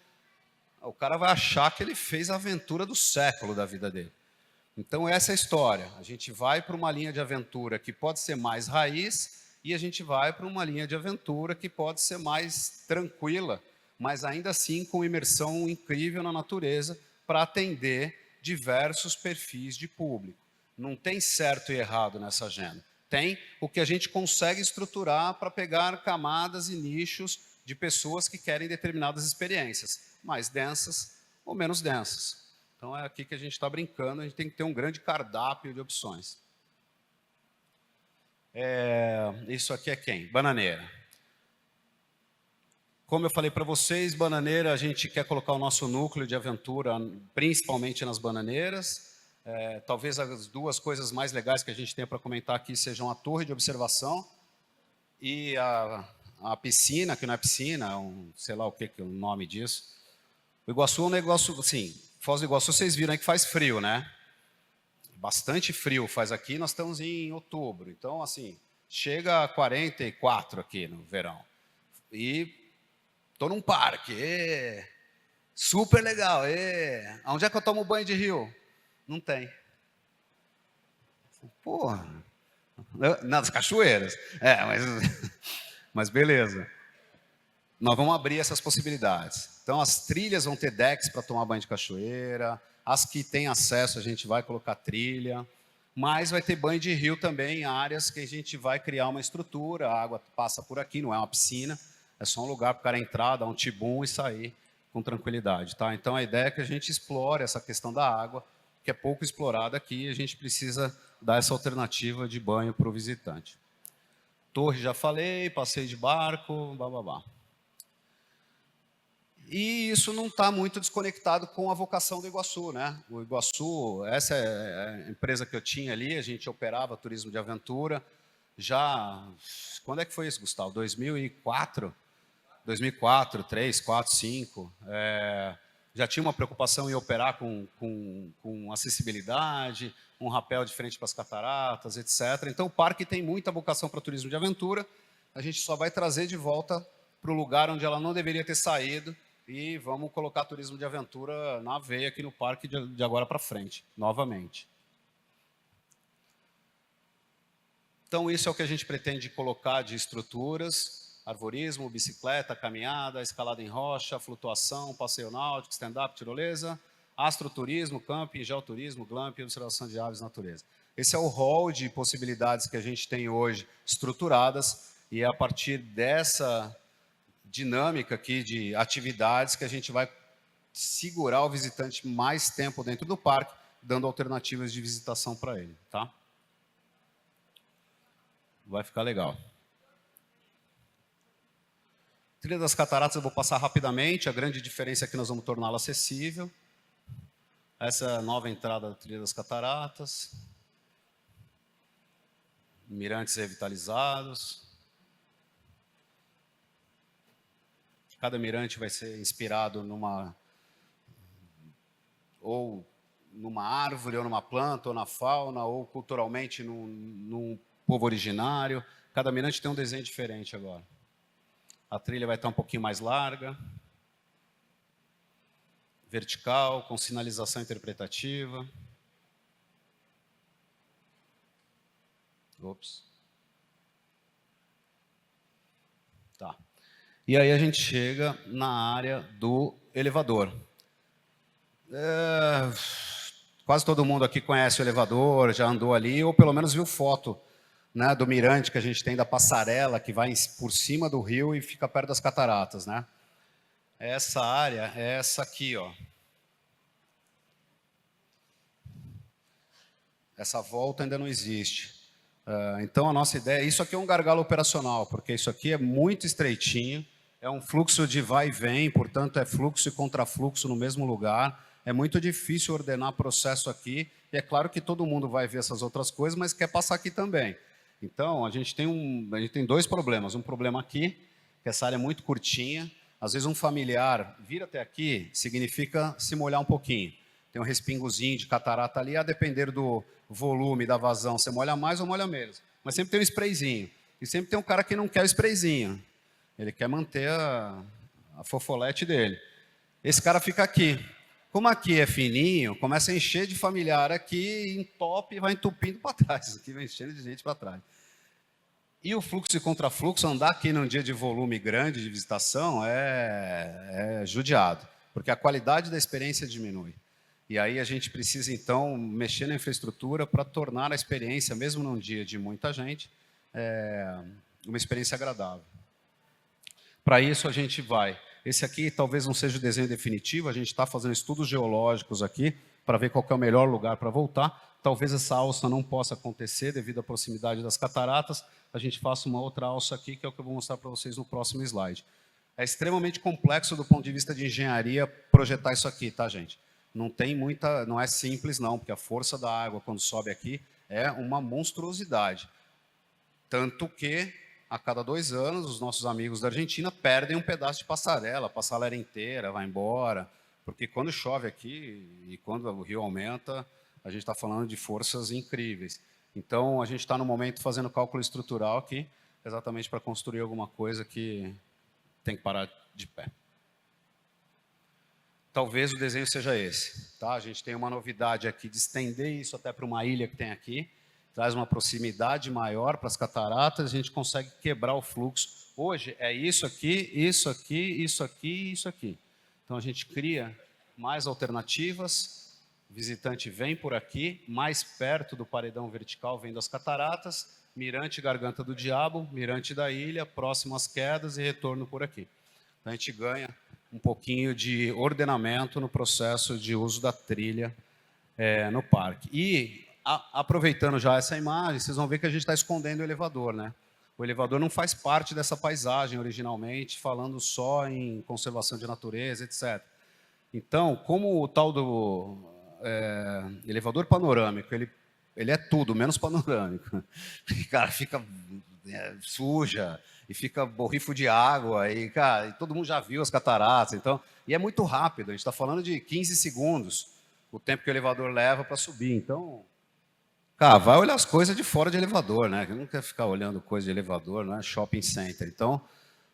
o cara vai achar que ele fez a aventura do século da vida dele. Então essa é a história. A gente vai para uma linha de aventura que pode ser mais raiz e a gente vai para uma linha de aventura que pode ser mais tranquila, mas ainda assim com imersão incrível na natureza para atender diversos perfis de público. Não tem certo e errado nessa agenda. Tem o que a gente consegue estruturar para pegar camadas e nichos de pessoas que querem determinadas experiências, mais densas ou menos densas. Então é aqui que a gente está brincando, a gente tem que ter um grande cardápio de opções. Isso aqui é quem? Bananeira. Como eu falei para vocês, Bananeira, a gente quer colocar o nosso núcleo de aventura, principalmente nas bananeiras. Talvez as duas coisas mais legais que a gente tem para comentar aqui sejam a torre de observação e a piscina, que não é piscina, sei lá o que é o nome disso. O Iguaçu é um negócio, assim, Foz do Iguaçu vocês viram aí que faz frio, né? Bastante frio faz aqui, nós estamos em outubro, então assim, chega a 44 aqui no verão. E estou num parque, super legal, onde é que eu tomo banho de rio? Não tem. Porra, nas cachoeiras, mas beleza. Nós vamos abrir essas possibilidades. Então, as trilhas vão ter decks para tomar banho de cachoeira, as que têm acesso a gente vai colocar trilha, mas vai ter banho de rio também em áreas que a gente vai criar uma estrutura, a água passa por aqui, não é uma piscina, é só um lugar para o cara entrar, dar um tibum e sair com tranquilidade. Tá? Então, a ideia é que a gente explore essa questão da água, que é pouco explorada aqui, e a gente precisa dar essa alternativa de banho para o visitante. Torre já falei, passeio de barco, bababá. E isso não está muito desconectado com a vocação do Iguaçu, né? O Iguaçu, essa é a empresa que eu tinha ali, a gente operava turismo de aventura. Já, quando é que foi isso, Gustavo? 2004? 2004, 3, 4, 5. Já tinha uma preocupação em operar com acessibilidade, um rapel de frente para as cataratas, etc. Então, o parque tem muita vocação para turismo de aventura. A gente só vai trazer de volta para o lugar onde ela não deveria ter saído e vamos colocar turismo de aventura na veia aqui no parque de agora para frente, novamente. Então, isso é o que a gente pretende colocar de estruturas: arvorismo, bicicleta, caminhada, escalada em rocha, flutuação, passeio náutico, stand-up, tirolesa, astroturismo, camping, geoturismo, glamping, observação de aves e natureza. Esse é o rol de possibilidades que a gente tem hoje estruturadas, e é a partir dessa dinâmica aqui de atividades que a gente vai segurar o visitante mais tempo dentro do parque, dando alternativas de visitação para ele, tá? Vai ficar legal. Trilha das Cataratas eu vou passar rapidamente, a grande diferença é que nós vamos torná-la acessível. Essa é a nova entrada da Trilha das Cataratas. Mirantes revitalizados. Cada mirante vai ser inspirado numa árvore, ou numa planta, ou na fauna, ou culturalmente num povo originário. Cada mirante tem um desenho diferente agora. A trilha vai estar um pouquinho mais larga, vertical, com sinalização interpretativa. Ops. Tá. E aí a gente chega na área do elevador. Quase todo mundo aqui conhece o elevador, já andou ali, ou pelo menos viu foto, né, do mirante que a gente tem, da passarela, que vai por cima do rio e fica perto das cataratas, né? Essa área é essa aqui, ó. Essa volta ainda não existe. Então a nossa ideia, isso aqui é um gargalo operacional, porque isso aqui é muito estreitinho, é um fluxo de vai e vem, portanto é fluxo e contrafluxo no mesmo lugar. É muito difícil ordenar processo aqui, e é claro que todo mundo vai ver essas outras coisas, mas quer passar aqui também. Então, a gente tem dois problemas. Um problema aqui, que essa área é muito curtinha. Às vezes um familiar vir até aqui, significa se molhar um pouquinho. Tem um respingozinho de catarata ali, a depender do volume da vazão, você molha mais ou molha menos. mas sempre tem um sprayzinho. E sempre tem um cara que não quer o sprayzinho. Ele quer manter a fofolete dele. Esse cara fica aqui. Como aqui é fininho, começa a encher de familiar aqui, entope e vai entupindo para trás. Aqui vai enchendo de gente para trás. E o fluxo e contrafluxo, andar aqui num dia de volume grande de visitação é judiado, porque a qualidade da experiência diminui. E aí a gente precisa, então, mexer na infraestrutura para tornar a experiência, mesmo num dia de muita gente, uma experiência agradável. Para isso a gente vai. Esse aqui talvez não seja o desenho definitivo, a gente está fazendo estudos geológicos aqui para ver qual que é o melhor lugar para voltar. Talvez essa alça não possa acontecer devido à proximidade das cataratas. A gente faça uma outra alça aqui, que é o que eu vou mostrar para vocês no próximo slide. É extremamente complexo do ponto de vista de engenharia projetar isso aqui, tá, gente? Não é simples não, porque a força da água quando sobe aqui é uma monstruosidade. Tanto que a cada 2 anos, os nossos amigos da Argentina perdem um pedaço de passarela, a passarela inteira vai embora, porque quando chove aqui e quando o rio aumenta, a gente está falando de forças incríveis. Então, a gente está no momento fazendo cálculo estrutural aqui, exatamente para construir alguma coisa que tem que parar de pé. Talvez o desenho seja esse. Tá? A gente tem uma novidade aqui de estender isso até para uma ilha que tem aqui, traz uma proximidade maior para as cataratas, a gente consegue quebrar o fluxo. Hoje é isso aqui, isso aqui, isso aqui, isso aqui. Então a gente cria mais alternativas, o visitante vem por aqui, mais perto do paredão vertical, vem das cataratas, mirante Garganta do Diabo, mirante da ilha, próximo às quedas e retorno por aqui. Então a gente ganha um pouquinho de ordenamento no processo de uso da trilha no parque. E aproveitando já essa imagem, vocês vão ver que a gente está escondendo o elevador, né? O elevador não faz parte dessa paisagem originalmente, falando só em conservação de natureza, etc. Então, como o tal do elevador panorâmico, ele é tudo, menos panorâmico. Cara, fica suja, e fica borrifo de água, e, cara, e todo mundo já viu as cataratas, então, e é muito rápido, a gente está falando de 15 segundos, o tempo que o elevador leva para subir, então... Cara, vai olhar as coisas de fora de elevador, né? Não quer ficar olhando coisa de elevador, não é shopping center. Então,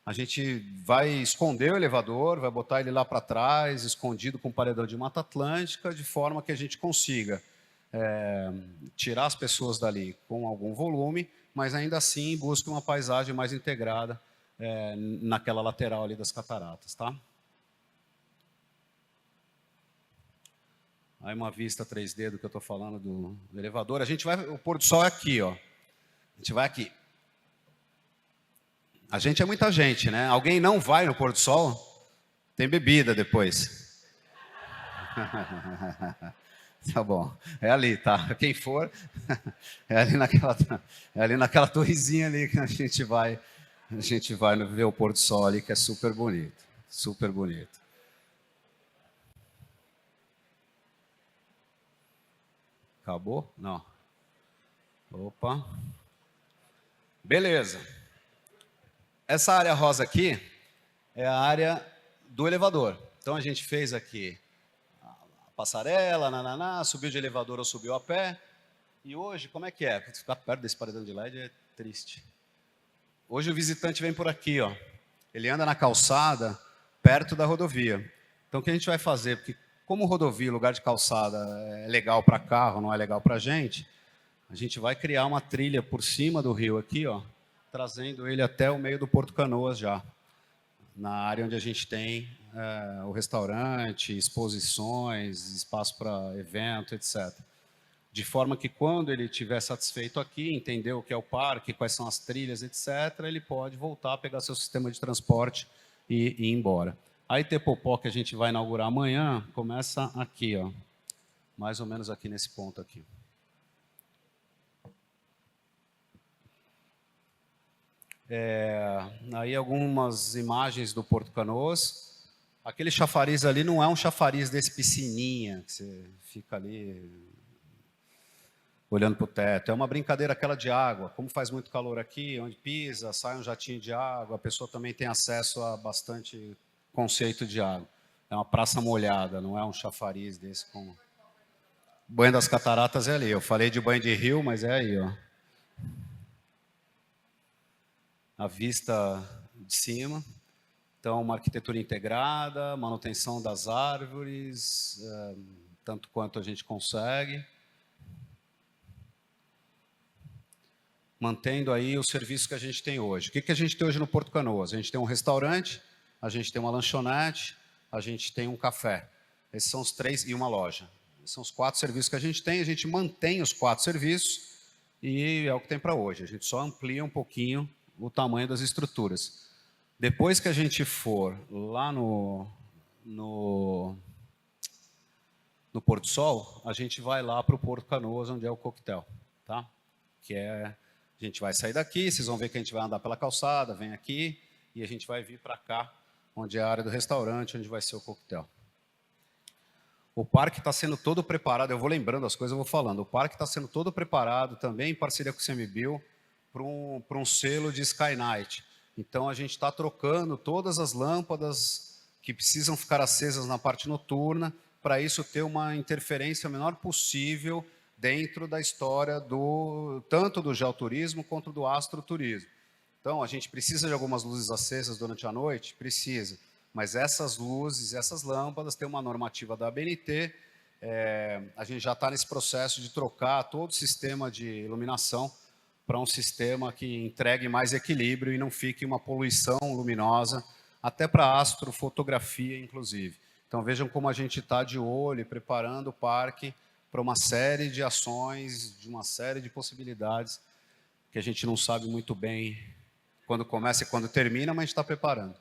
a gente vai esconder o elevador, vai botar ele lá para trás, escondido com paredão de Mata Atlântica, de forma que a gente consiga tirar as pessoas dali com algum volume, mas ainda assim busque uma paisagem mais integrada naquela lateral ali das cataratas, tá? Aí uma vista 3D do que eu estou falando do elevador. O pôr do sol é aqui, ó. A gente vai aqui. A gente é muita gente, né? Alguém não vai no pôr do sol? Tem bebida depois. Tá bom. É ali, tá? Quem for, é ali naquela torrezinha ali que a gente vai ver o pôr do sol ali, que é super bonito. Super bonito. Acabou? Não. Opa. Beleza. Essa área rosa aqui é a área do elevador. Então a gente fez aqui a passarela, subiu de elevador ou subiu a pé. E hoje, como é que é? Ficar perto desse paredão de LED é triste. Hoje o visitante vem por aqui, ó. Ele anda na calçada perto da rodovia. Então o que a gente vai fazer? Porque como rodovia, lugar de calçada, é legal para carro, não é legal para gente vai criar uma trilha por cima do rio aqui, ó, trazendo ele até o meio do Porto Canoas já, na área onde a gente tem o restaurante, exposições, espaço para evento, etc. De forma que quando ele estiver satisfeito aqui, entender o que é o parque, quais são as trilhas, etc., ele pode voltar, pegar seu sistema de transporte e ir embora. A Itepopó, que a gente vai inaugurar amanhã, começa aqui, ó, mais ou menos aqui nesse ponto aqui. Aí algumas imagens do Porto Canoas. Aquele chafariz ali não é um chafariz desse piscininha, que você fica ali olhando para o teto. É uma brincadeira aquela de água. Como faz muito calor aqui, onde pisa, sai um jatinho de água, a pessoa também tem acesso a bastante conceito de água. É uma praça molhada, não é um chafariz desse como... Banho das Cataratas é ali. Eu falei de banho de rio, mas é aí, ó. a vista de cima. Então, uma arquitetura integrada, manutenção das árvores, tanto quanto a gente consegue. Mantendo aí o serviço que a gente tem hoje. O que a gente tem hoje no Porto Canoas? A gente tem um restaurante, a gente tem uma lanchonete, a gente tem um café. Esses são os 3, e uma loja. Esses são os 4 serviços que a gente mantém os 4 serviços e é o que tem para hoje. A gente só amplia um pouquinho o tamanho das estruturas. Depois que a gente for lá no Porto Sol, a gente vai lá para o Porto Canoas, onde é o coquetel, tá? A gente vai sair daqui, vocês vão ver que a gente vai andar pela calçada, vem aqui, e a gente vai vir para cá, onde é a área do restaurante, onde vai ser o coquetel. O parque está sendo todo preparado, eu vou lembrando as coisas, eu vou falando. O parque está sendo todo preparado, também em parceria com o CMBio, para um selo de Sky Night. Então, a gente está trocando todas as lâmpadas que precisam ficar acesas na parte noturna, para isso ter uma interferência menor possível dentro da história tanto do geoturismo quanto do astroturismo. Então, a gente precisa de algumas luzes acesas durante a noite? Precisa. Mas essas luzes, essas lâmpadas, tem uma normativa da ABNT, a gente já está nesse processo de trocar todo o sistema de iluminação para um sistema que entregue mais equilíbrio e não fique uma poluição luminosa, até para astrofotografia, inclusive. Então, vejam como a gente está de olho e preparando o parque para uma série de ações, de uma série de possibilidades que a gente não sabe muito bem quando começa e quando termina, mas a gente está preparando.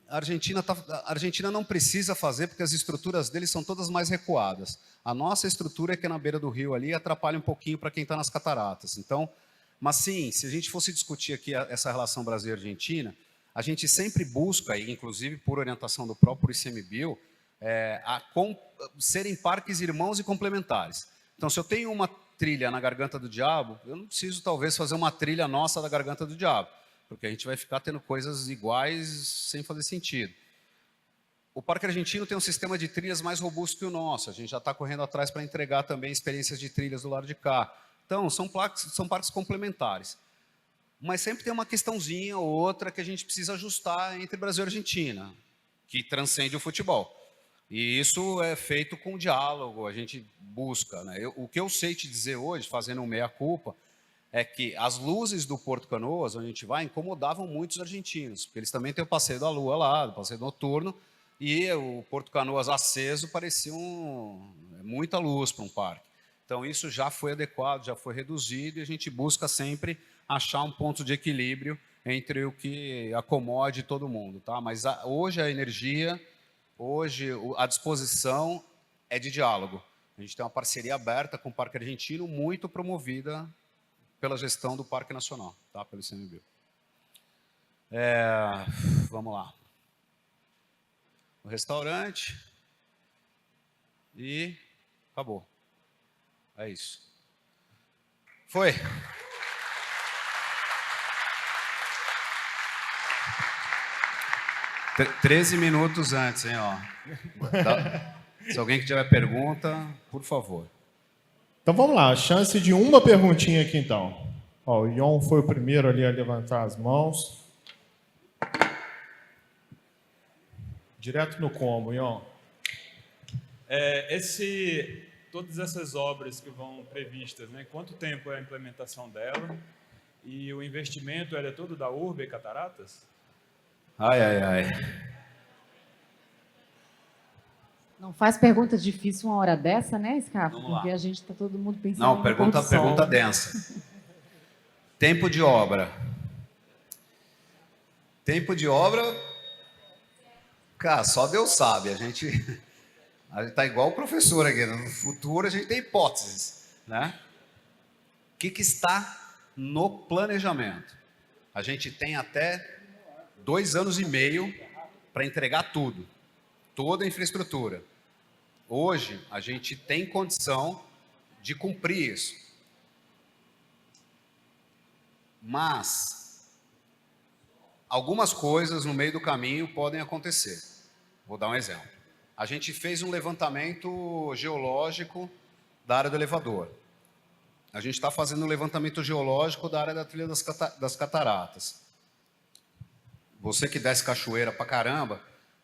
A Argentina não precisa fazer porque as estruturas deles são todas mais recuadas. A nossa estrutura é que é na beira do rio ali, atrapalha um pouquinho para quem está nas cataratas. Então, mas sim, se a gente fosse discutir aqui essa relação Brasil e Argentina, a gente sempre busca, inclusive por orientação do próprio ICMBio, serem parques irmãos e complementares. Então, se eu tenho uma trilha na Garganta do Diabo, eu não preciso, talvez, fazer uma trilha nossa da Garganta do Diabo, porque a gente vai ficar tendo coisas iguais sem fazer sentido. O Parque Argentino tem um sistema de trilhas mais robusto que o nosso, a gente já está correndo atrás para entregar também experiências de trilhas do lado de cá. Então, são parques complementares. Mas sempre tem uma questãozinha ou outra que a gente precisa ajustar entre Brasil e Argentina, que transcende o futebol. E isso é feito com diálogo, a gente busca, né? O que eu sei te dizer hoje, fazendo um meia-culpa, é que as luzes do Porto Canoas, onde a gente vai, incomodavam muitos argentinos, porque eles também têm o passeio da lua lá, o passeio noturno, e o Porto Canoas aceso parecia muita luz para um parque. Então, isso já foi adequado, já foi reduzido, e a gente busca sempre achar um ponto de equilíbrio entre o que acomode todo mundo, tá? Mas hoje a energia, hoje a disposição é de diálogo. A gente tem uma parceria aberta com o Parque Argentino, muito promovida pela gestão do Parque Nacional, tá? Pelo ICMBio. Vamos lá. O restaurante e acabou. É isso. Foi. T 13 minutos antes, hein, ó. Se alguém que tiver pergunta, por favor. Então vamos lá, a chance de uma perguntinha aqui então. Ó, o Ion foi o primeiro ali a levantar as mãos. Direto no combo, Ion. Todas essas obras que vão previstas, né? Quanto tempo é a implementação dela? E o investimento é todo da Urbe Cataratas? Ai. Não faz pergunta difícil uma hora dessa, né, Scarpa? Vamos lá. Porque a gente está todo mundo pensando. Não, pergunta densa. Tempo de obra. Tempo de obra, cara, só Deus sabe. A gente está igual o professor aqui. No futuro a gente tem hipóteses, né? O que está no planejamento? A gente tem até 2 anos e meio para entregar tudo, toda a infraestrutura. Hoje, a gente tem condição de cumprir isso. Mas, algumas coisas no meio do caminho podem acontecer. Vou dar um exemplo. A gente fez um levantamento geológico da área do elevador. a gente está fazendo um levantamento geológico da área da trilha das cataratas. Você que desce cachoeira pra caramba,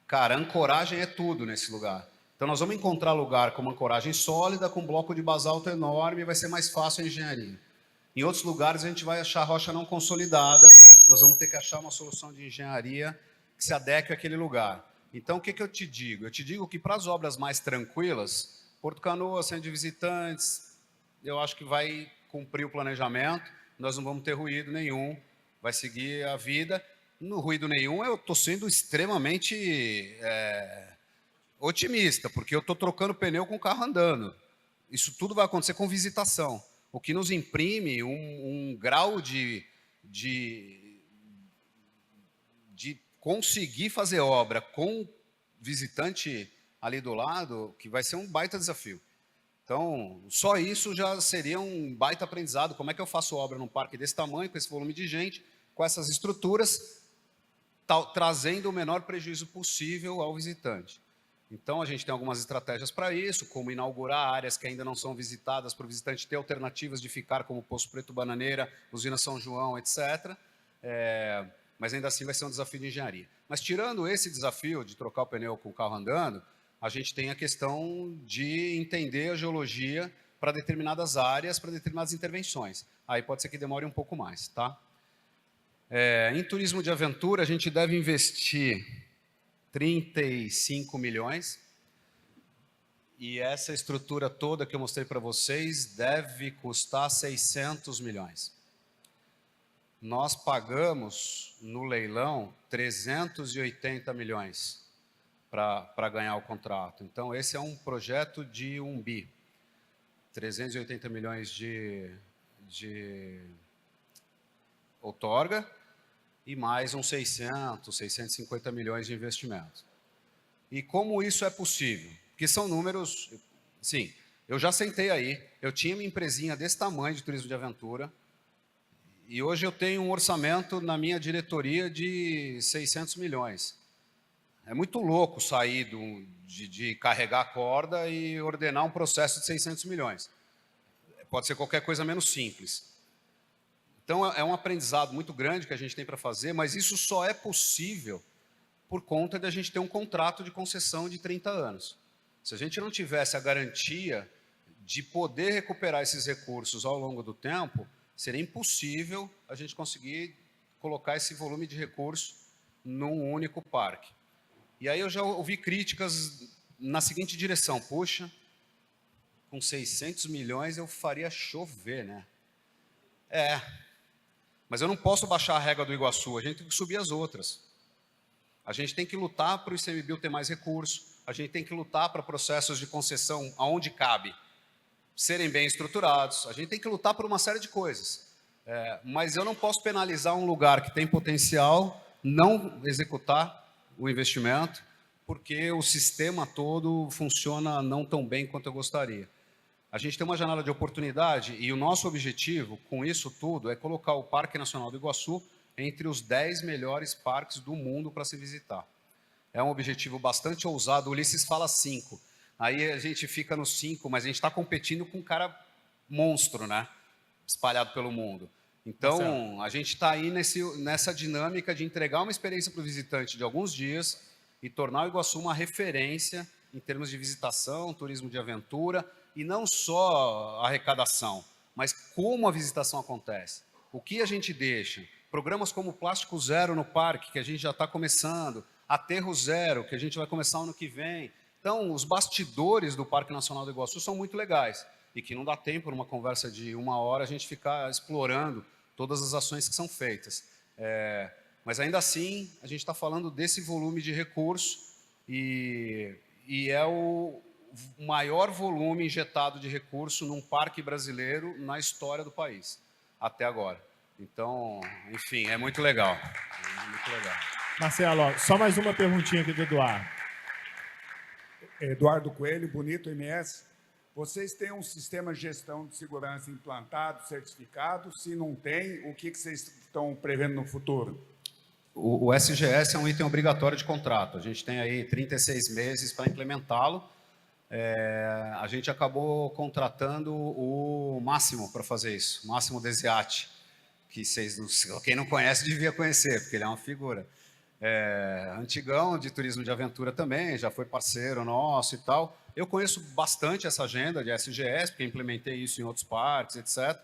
cara, ancoragem é tudo nesse lugar. Então nós vamos encontrar lugar com uma ancoragem sólida, com um bloco de basalto enorme, vai ser mais fácil a engenharia. Em outros lugares a gente vai achar rocha não consolidada, nós vamos ter que achar uma solução de engenharia que se adeque àquele lugar. Então o que eu te digo? Eu te digo que para as obras mais tranquilas, Porto Canoa, centro de visitantes, eu acho que vai cumprir o planejamento, nós não vamos ter ruído nenhum, vai seguir a vida. No ruído nenhum, eu estou sendo extremamente otimista, porque eu estou trocando pneu com o carro andando. Isso tudo vai acontecer com visitação, o que nos imprime um grau de conseguir fazer obra com visitante ali do lado, que vai ser um baita desafio. Então, só isso já seria um baita aprendizado. Como é que eu faço obra num parque desse tamanho, com esse volume de gente, com essas estruturas, trazendo o menor prejuízo possível ao visitante. Então, a gente tem algumas estratégias para isso, como inaugurar áreas que ainda não são visitadas, para o visitante ter alternativas de ficar, como Poço Preto Bananeira, Usina São João, etc. Mas ainda assim vai ser um desafio de engenharia. Mas tirando esse desafio de trocar o pneu com o carro andando, a gente tem a questão de entender a geologia para determinadas áreas, para determinadas intervenções. Aí pode ser que demore um pouco mais, tá? Em turismo de aventura, a gente deve investir 35 milhões. E essa estrutura toda que eu mostrei para vocês deve custar 600 milhões. Nós pagamos no leilão 380 milhões para ganhar o contrato. Então, esse é um projeto de 1 bi. 380 milhões de outorga e mais uns 650 milhões de investimento. E como isso é possível? Porque são números... Sim, eu já sentei aí, eu tinha uma empresinha desse tamanho de turismo de aventura, e hoje eu tenho um orçamento na minha diretoria de 600 milhões. É muito louco sair de carregar a corda e ordenar um processo de 600 milhões. Pode ser qualquer coisa menos simples. Então, é um aprendizado muito grande que a gente tem para fazer, mas isso só é possível por conta de a gente ter um contrato de concessão de 30 anos. Se a gente não tivesse a garantia de poder recuperar esses recursos ao longo do tempo, seria impossível a gente conseguir colocar esse volume de recursos num único parque. E aí eu já ouvi críticas na seguinte direção: puxa, com 600 milhões eu faria chover, né? Mas eu não posso baixar a régua do Iguaçu, a gente tem que subir as outras. A gente tem que lutar para o ICMBio ter mais recursos, a gente tem que lutar para processos de concessão aonde cabe serem bem estruturados, a gente tem que lutar por uma série de coisas. Mas eu não posso penalizar um lugar que tem potencial, não executar o investimento, porque o sistema todo funciona não tão bem quanto eu gostaria. A gente tem uma janela de oportunidade e o nosso objetivo com isso tudo é colocar o Parque Nacional do Iguaçu entre os 10 melhores parques do mundo para se visitar. É um objetivo bastante ousado. O Ulisses fala 5. Aí a gente fica no 5, mas a gente está competindo com um cara monstro, né? Espalhado pelo mundo. Então, a gente está aí nessa dinâmica de entregar uma experiência para o visitante de alguns dias e tornar o Iguaçu uma referência em termos de visitação, turismo de aventura, e não só arrecadação, mas como a visitação acontece. O que a gente deixa? Programas como Plástico Zero no parque, que a gente já está começando, Aterro Zero, que a gente vai começar ano que vem. Então, os bastidores do Parque Nacional do Iguaçu são muito legais e que não dá tempo, numa conversa de 1 hora, a gente ficar explorando todas as ações que são feitas. Mas ainda assim, a gente está falando desse volume de recursos e é o maior volume injetado de recurso num parque brasileiro na história do país, até agora. Então, enfim, é muito legal. Muito legal. Marcelo, só mais uma perguntinha aqui do Eduardo. Eduardo Coelho, Bonito MS. Vocês têm um sistema de gestão de segurança implantado, certificado? Se não tem, o que vocês estão prevendo no futuro? O SGS é um item obrigatório de contrato. A gente tem aí 36 meses para implementá-lo. a gente acabou contratando o Máximo para fazer isso, Máximo Desiati, que quem não conhece devia conhecer, porque ele é uma figura. Antigão de turismo de aventura também, já foi parceiro nosso e tal. Eu conheço bastante essa agenda de SGS, porque implementei isso em outros parques, etc.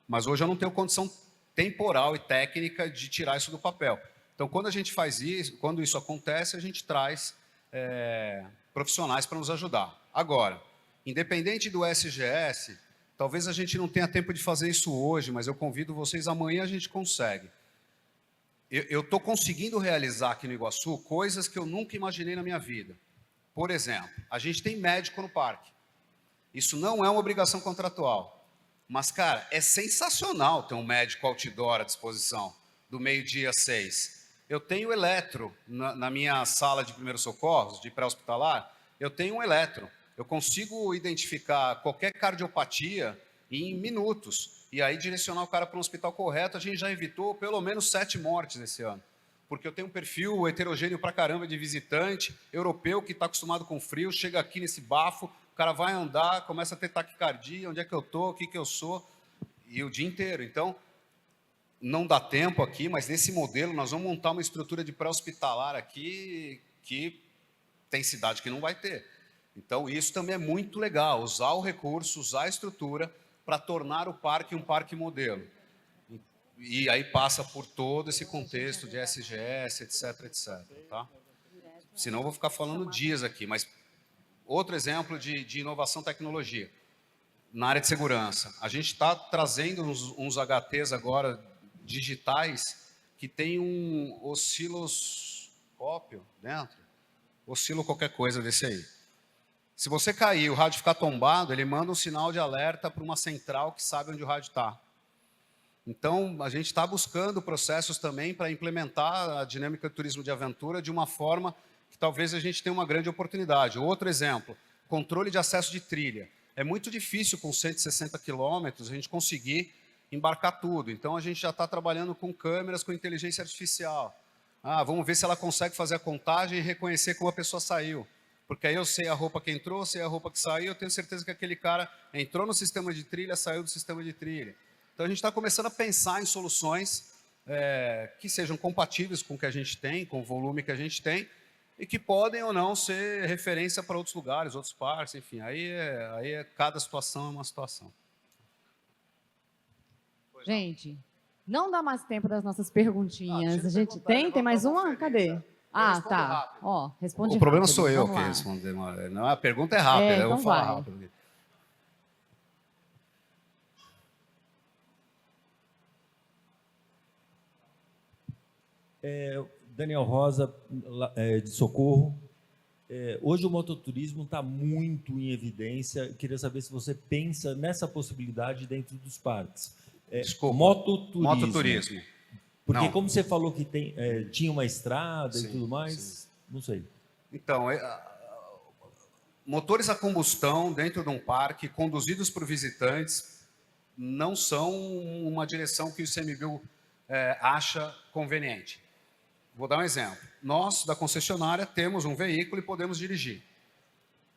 Mas hoje eu não tenho condição temporal e técnica de tirar isso do papel. Então, quando a gente faz isso, quando isso acontece, a gente traz profissionais para nos ajudar. Agora, independente do SGS, talvez a gente não tenha tempo de fazer isso hoje, mas eu convido vocês, amanhã a gente consegue. Eu estou conseguindo realizar aqui no Iguaçu coisas que eu nunca imaginei na minha vida. Por exemplo, a gente tem médico no parque. Isso não é uma obrigação contratual. Mas, cara, é sensacional ter um médico outdoor à disposição, do meio-dia às 6. Eu tenho eletro na minha sala de primeiros socorros, de pré-hospitalar, eu tenho um eletro. Eu consigo identificar qualquer cardiopatia em minutos. E aí direcionar o cara para um hospital correto. A gente já evitou pelo menos 7 mortes esse ano. Porque eu tenho um perfil heterogêneo pra caramba de visitante, europeu que está acostumado com frio, chega aqui nesse bafo, o cara vai andar, começa a ter taquicardia, onde é que eu estou, o que eu sou, e o dia inteiro. Então, não dá tempo aqui, mas nesse modelo nós vamos montar uma estrutura de pré-hospitalar aqui que tem cidade que não vai ter. Então, isso também é muito legal, usar o recurso, usar a estrutura para tornar o parque um parque modelo. E aí passa por todo esse contexto de SGS, etc, etc. Tá? Senão eu vou ficar falando dias aqui, mas outro exemplo de inovação e tecnologia. Na área de segurança, a gente está trazendo uns HTs agora digitais que tem um osciloscópio dentro, oscila qualquer coisa desse aí. Se você cair e o rádio ficar tombado, ele manda um sinal de alerta para uma central que sabe onde o rádio está. Então, a gente está buscando processos também para implementar a dinâmica do turismo de aventura de uma forma que talvez a gente tenha uma grande oportunidade. Outro exemplo, controle de acesso de trilha. É muito difícil com 160 quilômetros a gente conseguir embarcar tudo. Então, a gente já está trabalhando com câmeras com inteligência artificial. Vamos ver se ela consegue fazer a contagem e reconhecer como a pessoa saiu. Porque aí eu sei a roupa que entrou, sei a roupa que saiu, eu tenho certeza que aquele cara entrou no sistema de trilha, saiu do sistema de trilha. Então, a gente está começando a pensar em soluções que sejam compatíveis com o que a gente tem, com o volume que a gente tem, e que podem ou não ser referência para outros lugares, outros parques, enfim. Aí cada situação é uma situação. Gente, não dá mais tempo das nossas perguntinhas. A gente tem mais uma? Cadê? Tá. Ó, responde O problema rápido. sou eu Vamos que lá. responder. Não, a pergunta é rápida, eu então vou falar vai. rápido. Daniel Rosa, de Socorro. Hoje o mototurismo está muito em evidência. Eu queria saber se você pensa nessa possibilidade dentro dos parques. Desculpa. Mototurismo. Porque Não. como você falou que tinha uma estrada Sim, e tudo mais, sim. não sei. Então, motores a combustão dentro de um parque, conduzidos por visitantes, não são uma direção que o ICMBio acha conveniente. Vou dar um exemplo. Nós, da concessionária, temos um veículo e podemos dirigir.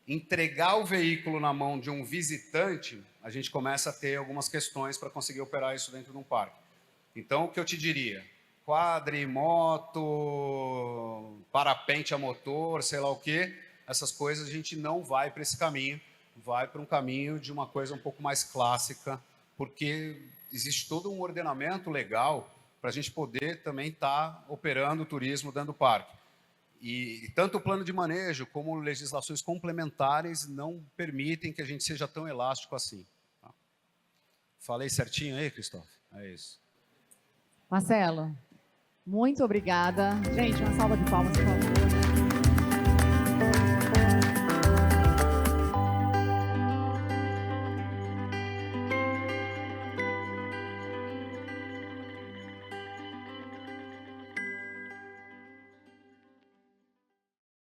Entregar o veículo na mão de um visitante, a gente começa a ter algumas questões para conseguir operar isso dentro de um parque. Então, o que eu te diria? Quadrimoto, parapente a motor, sei lá o quê, essas coisas a gente não vai para esse caminho, vai para um caminho de uma coisa um pouco mais clássica, porque existe todo um ordenamento legal para a gente poder também estar operando o turismo dentro do parque. E tanto o plano de manejo como legislações complementares não permitem que a gente seja tão elástico assim. Tá? Falei certinho aí, Cristóvão? É isso. Marcelo, muito obrigada. Gente, uma salva de palmas, por favor.